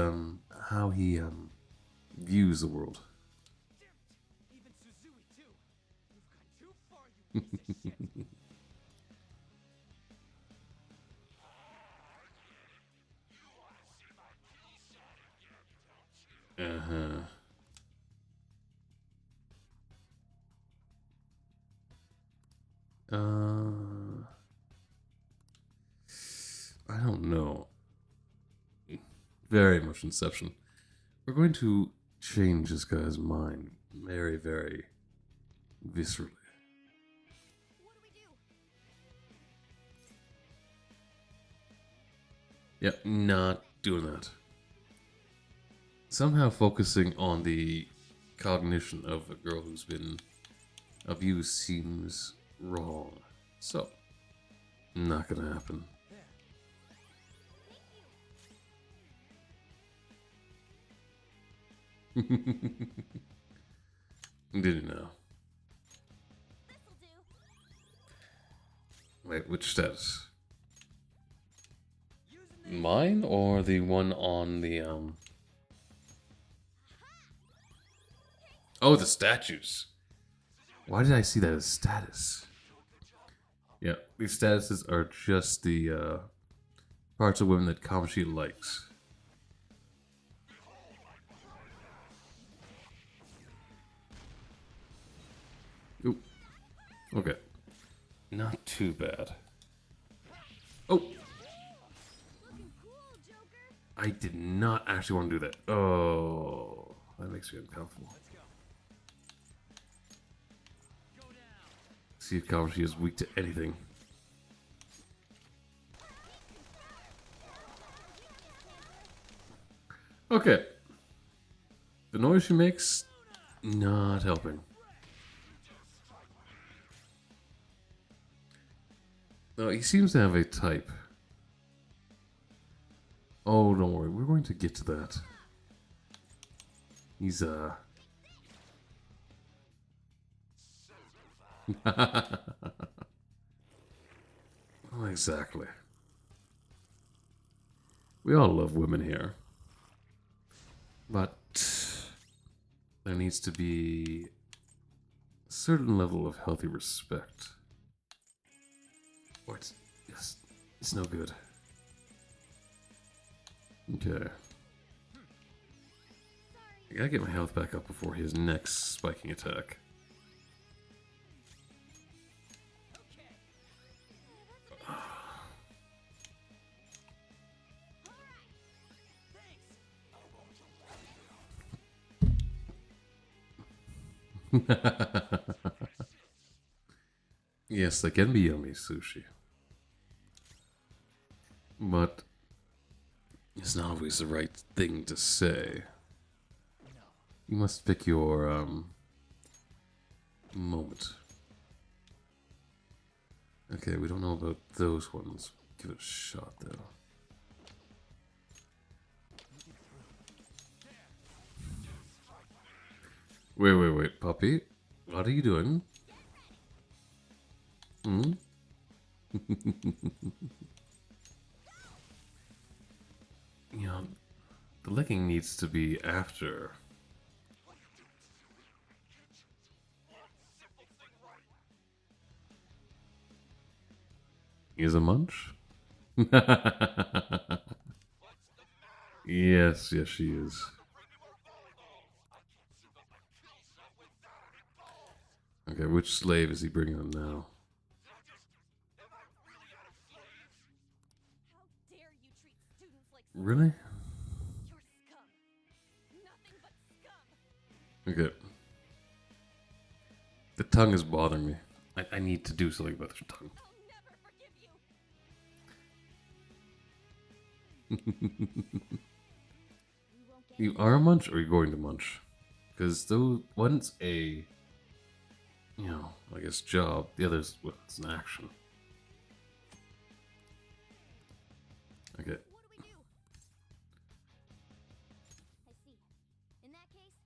how he views the world. Even Suzui too. You've gone too far, you piece of shit. Uh-huh. I don't know. Very much Inception. We're going to change this guy's mind very, very viscerally. What do we do? Yep, not doing that. Somehow focusing on the cognition of a girl who's been abused seems wrong. So, not gonna happen. Didn't know. This'll do. Wait, which status? Using this. Mine or the one on the Oh, the statues. Why did I see that as status? Yeah, these statuses are just the parts of women that Kamoshida likes. Ooh. Okay. Not too bad. Oh! Looking cool, Joker. I did not actually want to do that. Oh, that makes me uncomfortable. Let's go. Go down. See if Kawashi is weak to anything. Okay. The noise she makes, not helping. No, he seems to have a type. Oh, don't worry. We're going to get to that. He's, Not exactly. We all love women here. But there needs to be a certain level of healthy respect. Or it's no good. Okay. I gotta get my health back up before his next spiking attack. Okay. Thanks. Yes, they can be yummy sushi. But it's not always the right thing to say. You must pick your moment. Okay, we don't know about those ones. Give it a shot though. Wait, puppy. What are you doing? Hmm? You know, the licking needs to be after. Is a munch? Yes, she is. Okay, which slave is he bringing on now? How dare you treat students like Really? you're scum. Nothing but scum. Okay. The tongue is bothering me. I need to do something about the tongue. I'll never forgive you. We won't get You are a munch or are you going to munch? Because though one's a, you know, I guess job, the other's, well, it's an action. Okay. What do we do? I see. In that case,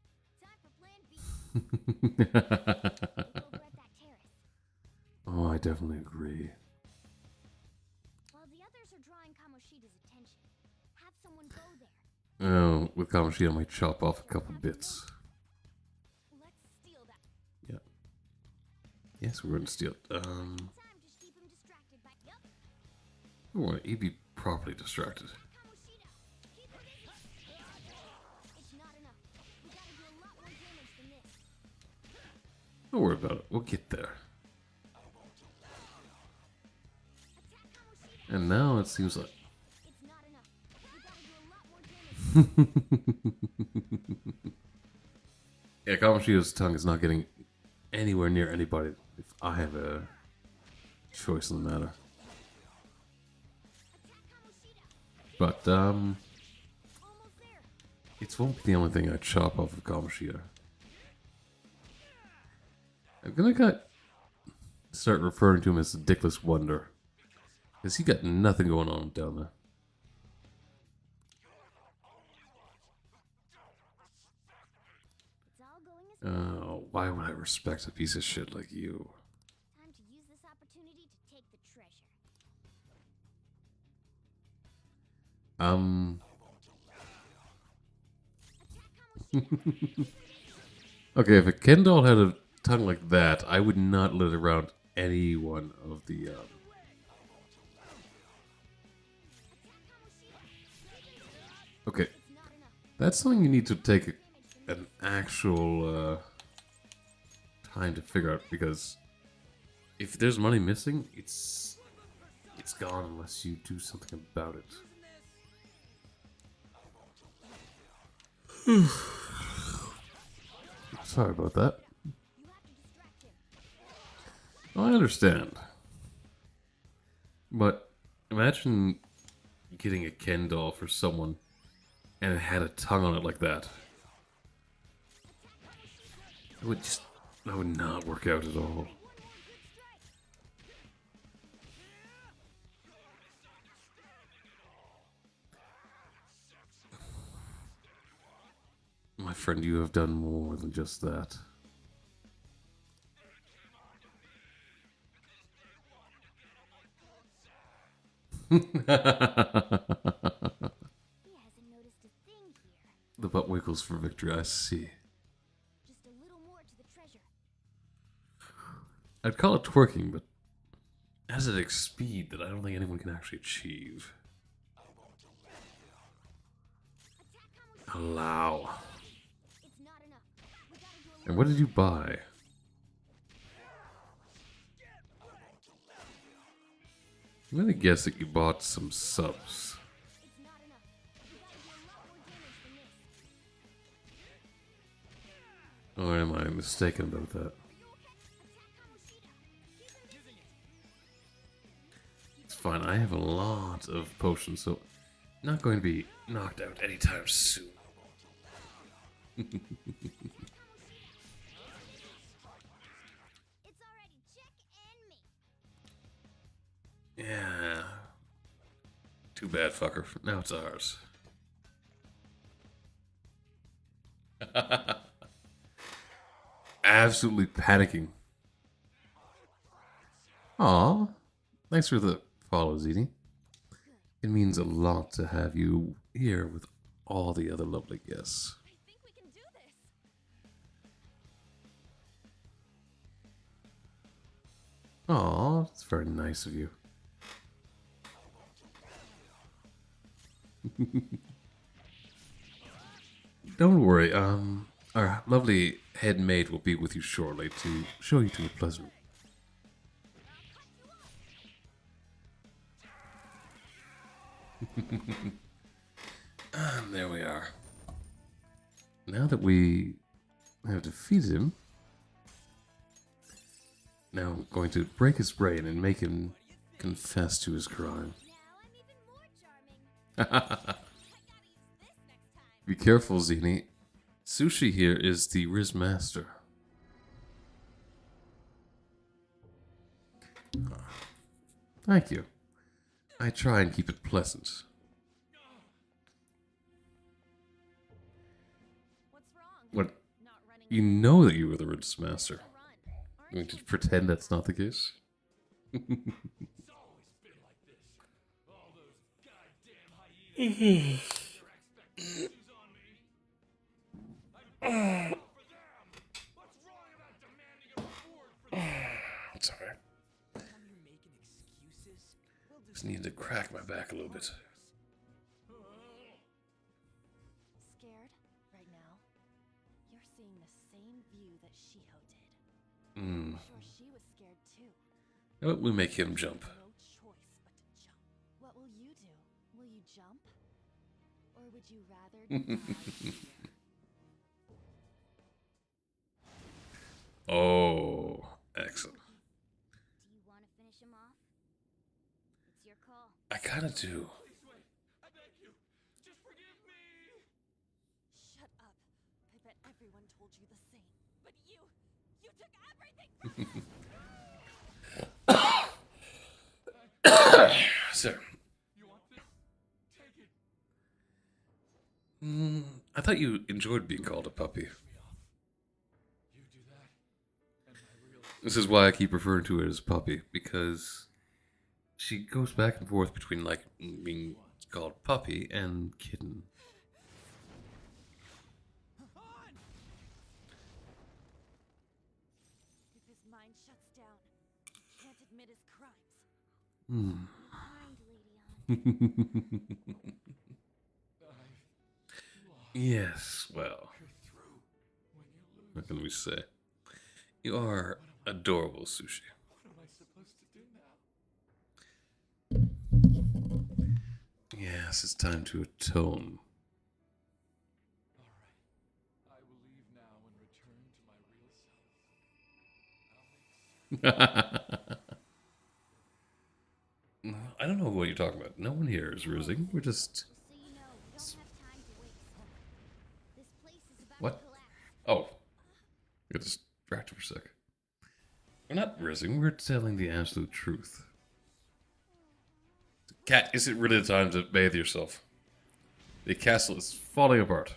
time for plan B. We'll go over at that terrace. Oh, I definitely agree. While the others are drawing Kamoshida's attention, have someone go there. Oh, with Kamoshi, I might chop off a couple bits. Let's steal that. Yeah. Yes, we're going to steal it. Time to keep him distracted by. Yup. Oh, he'd be properly distracted. Kamoshida, keep him busy. It's not enough. We gotta do a lot more damage than this. Don't worry about it. We'll get there. Attack Kamoshida. And now it seems like... It's not enough. We gotta do a lot more damage. Yeah, Kamoshida's tongue is not getting anywhere near anybody if I have a choice in the matter. But, Almost there. it won't be the only thing I chop off of Kamoshida. I'm gonna start referring to him as the Dickless Wonder. Because he got nothing going on down there. It's all going as Why would I respect a piece of shit like you? time to use this opportunity to take the treasure. Attack Kamoshida. Okay, if a Ken doll had a tongue like that, I would not let it around any one of the, Okay, It's not enough. that's something you need to take an actual, time to figure out, because if there's money missing, it's gone unless you do something about it. Sorry about that. You have to distract him. I understand. But imagine getting a Ken doll for someone and it had a tongue on it like that. That would not work out at all. One more good strike. My friend, you have done more than just that. He hasn't noticed a thing here. The butt wiggles for victory, I see. Just a little more to the treasure. I'd call it twerking, but as at a speed that I don't think anyone can actually achieve. Attack Kamoshida. Allow. It's not enough. We gotta do a And what did you buy? I'm gonna guess that you bought some subs. It's not enough. We gotta do a lot more damage than this. Or am I mistaken about that? Are you okay? Attack Kamoshida. Keep him busy. fine. I have a lot of potions, so I'm not going to be knocked out anytime soon. It's already Chick and me. Yeah. Too bad, fucker. Now it's ours. Absolutely panicking. Aw. Thanks for the follow, Zini. It means a lot to have you here with all the other lovely guests. I think we can do this. Aw, it's very nice of you. Don't worry, our lovely head maid will be with you shortly to show you to a pleasant. And there we are. Now that we have defeated him, now I'm going to break his brain and make him confess to his crime. Now I'm even more charming. I gotta use this next time. Be careful, Zini. Sushi here is the Riz Master. Thank you. I try and keep it pleasant. What's wrong? What? Not running. You know that you were the Riz Master. Run. Aren't Going to you? pretend that's not the case? It's always been like this. All those goddamn hyenas. Their expectations on me. I do for them. What's wrong about demanding a reward for them? It's alright. Come here making excuses. We'll do Just needed to crack my back a little bit. Scared right now? You're seeing the same view that Shiho did. Hmm. I'm sure she was scared too. How about we make him jump? No choice but to jump. What will you do? Will you jump? Or would you rather die? Oh, excellent. Do you want to finish him off? It's your call. I kind of do. Please wait. I beg you. Just forgive me. Shut up. I bet everyone told you the same. But you took everything from me. Sir, You want this? Take it. I thought you enjoyed being called a puppy. Me off. You do that, and my real This is why I keep referring to it as puppy, because she goes back and forth between like being called puppy and kitten. If his mind shuts down, he can't admit his crimes. Hmm. Mind, Lady Yes, well, through when you lose. what can we say? You are adorable, Sushi. What am I supposed to do now? Yes, it's time to atone. All right. I will leave now and return to my real self. I don't know what you're talking about. No one here is rusing. We're just... Just so you know, we don't have time to waste. This place is about What? to collapse. Oh. Got distracted for a sec. We're not rising. We're telling the absolute truth. Cat, is it really the time to bathe yourself? The castle is falling apart.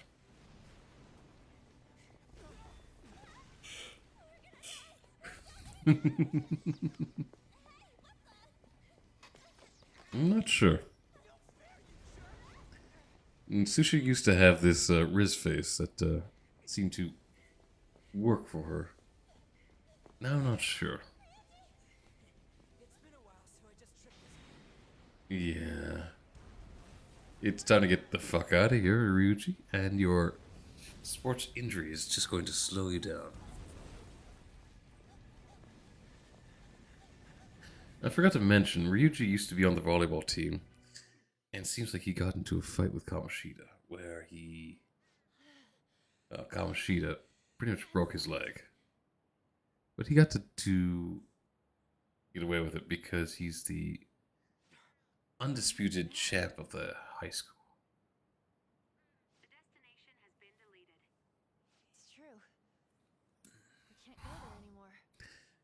I'm not sure. Sushi used to have this Riz face that seemed to work for her. Now I'm not sure. It's been a while, so I just tripped this. Yeah. It's time to get the fuck out of here, Ryuji, and your sports injury is just going to slow you down. I forgot to mention, Ryuji used to be on the volleyball team, and it seems like he got into a fight with Kamoshida, where Kamoshida pretty much broke his leg. But he got to get away with it because he's the undisputed champ of the high school. It's true. We can't go there anymore.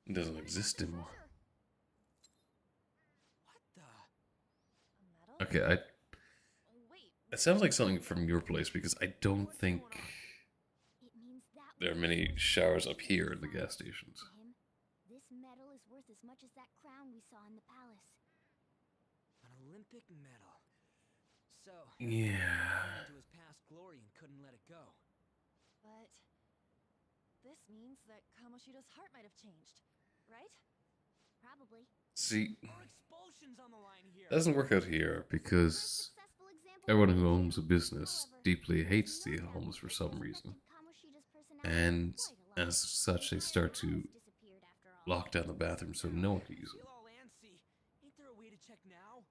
It doesn't exist anymore. What the? A medal? Okay, Oh, wait. it sounds like something from your place because I don't think It means that there are was many the showers up first here in the sign. gas stations. To him, this medal is worth as much as that crown we saw in the palace. An Olympic medal. So, Yeah. he into his past glory and couldn't let it go. But this means that Kamoshida's heart might have changed, right? Probably. See, Or expulsions on the line here. it doesn't work out here because Successful example everyone of who it. owns a business However, deeply hates no the doubt homeless for this some has reason. affected Kamoshida's personality And quite a lot. as such, they The start entire to palace disappeared after all. lock down the bathroom so no one can use them. Feel all antsy. Ain't there a way to check now?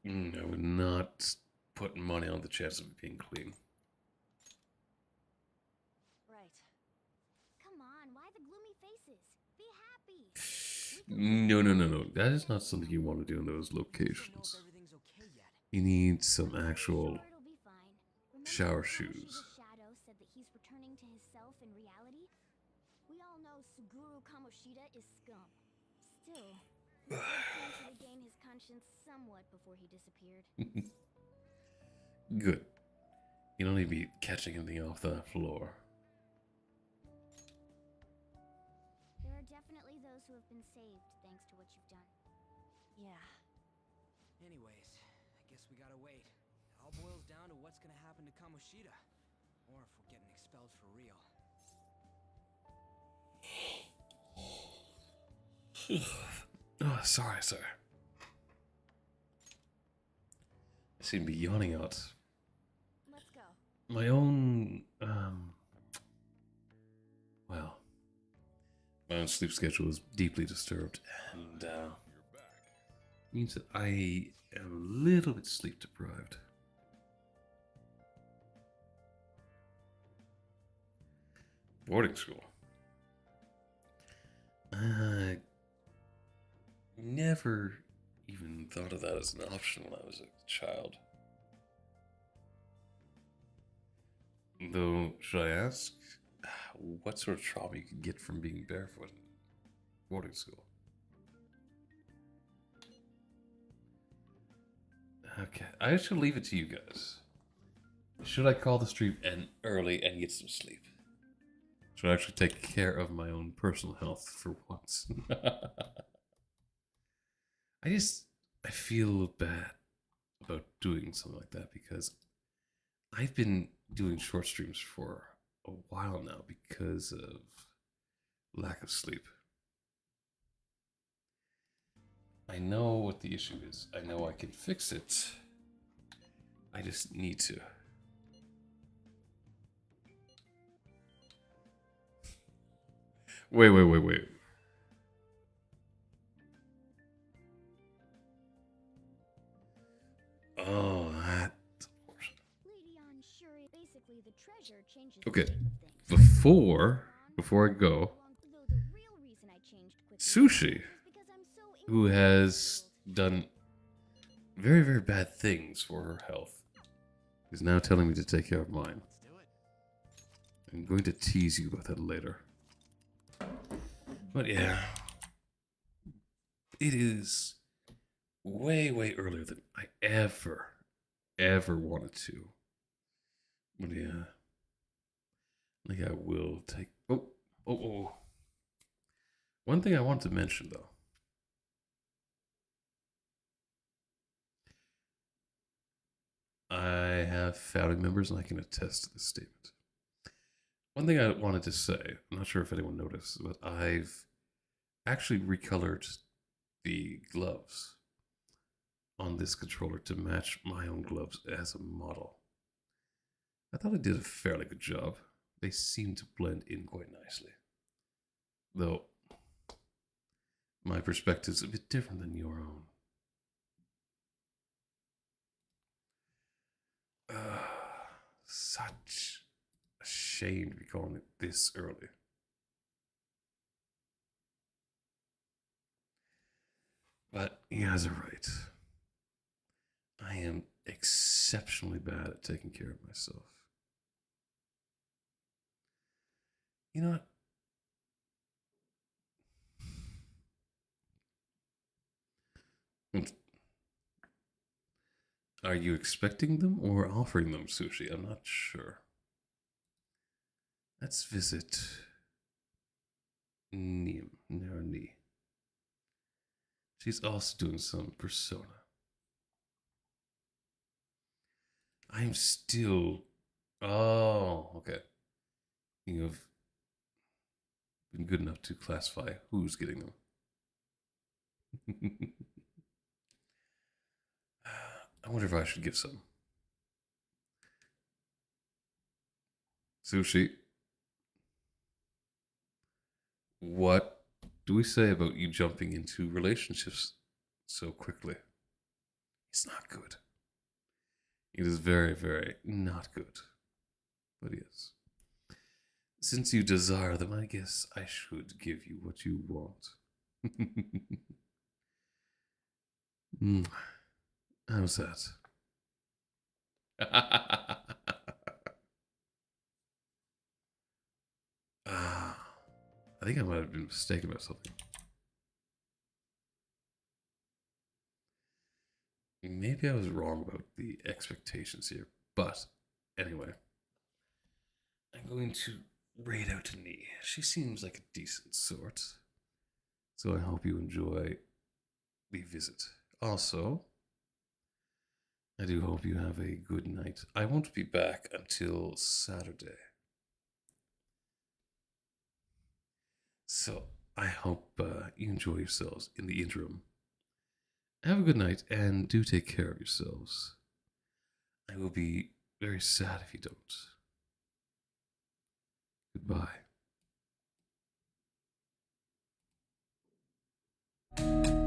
I would not put money on the chance of it being clean. Right. Come on, why the gloomy faces? Be happy. No. That is not something you want to do in those Don't know locations. if everything's okay yet. You need some I'm actual sure it'll be fine. Remember shower when shoes. Kamoshida's shadow said that he's returning to his self in reality? We all know Suguru Kamoshida is scum. Still, he did seem to regain his conscience somewhat before he disappeared. Good. You don't need to be catching anything off the floor. There are definitely those who have been saved thanks to what you've done. Yeah. Anyways, I guess we gotta wait. It all boils down to what's gonna happen to Kamoshida. Or if we're getting expelled for real. Oh, sorry, sir. I seem to be yawning out. Let's go. My own, well, my own sleep schedule is deeply disturbed, and means that I am a little bit sleep deprived. Boarding school. I never even thought of that as an option when I was a child. Though, should I ask what sort of trauma you could get from being barefoot in boarding school? Okay, I should leave it to you guys. Should I call the stream and early and get some sleep? Should I actually take care of my own personal health for once? I feel bad about doing something like that because I've been doing short streams for a while now because of lack of sleep. I know what the issue is. I know I can fix it. I just need to. Wait. Oh, that. Lady on sure basically the treasure changes Okay, the shape of things. Before I go, Though the real reason I changed quickly Sushi, is because I'm so who into has the done very, very bad things for her health, is now telling me to take care of mine. Let's do it. I'm going to tease you about that later. But yeah, it is way, way earlier than I ever wanted to. But yeah, I think I will take. Oh. One thing I want to mention though. I have founding members and I can attest to this statement. One thing I wanted to say, I'm not sure if anyone noticed, but I've actually recolored the gloves on this controller to match my own gloves as a model. I thought I did a fairly good job. They seem to blend in quite nicely. Though, my perspective is a bit different than your own. Such a shame to be calling it this early. But you guys are right. I am exceptionally bad at taking care of myself. You know what? Are you expecting them or offering them sushi? I'm not sure. Let's visit Neem. Narani. She's also doing some persona. I'm still. Oh, okay. You have been good enough to classify who's getting them. I wonder if I should give some. Sushi, what do we say about you jumping into relationships so quickly? It's not good. It is very, very not good. But yes. Since you desire them, I guess I should give you what you want. Mm, how's that? Ah, I think I might have been mistaken about something. Maybe I was wrong about the expectations here. But anyway, I'm going to raid out to Nee. She seems like a decent sort. So I hope you enjoy the visit. Also, I do hope you have a good night. I won't be back until Saturday. So I hope you enjoy yourselves in the interim. Have a good night and do take care of yourselves. I will be very sad if you don't. Goodbye.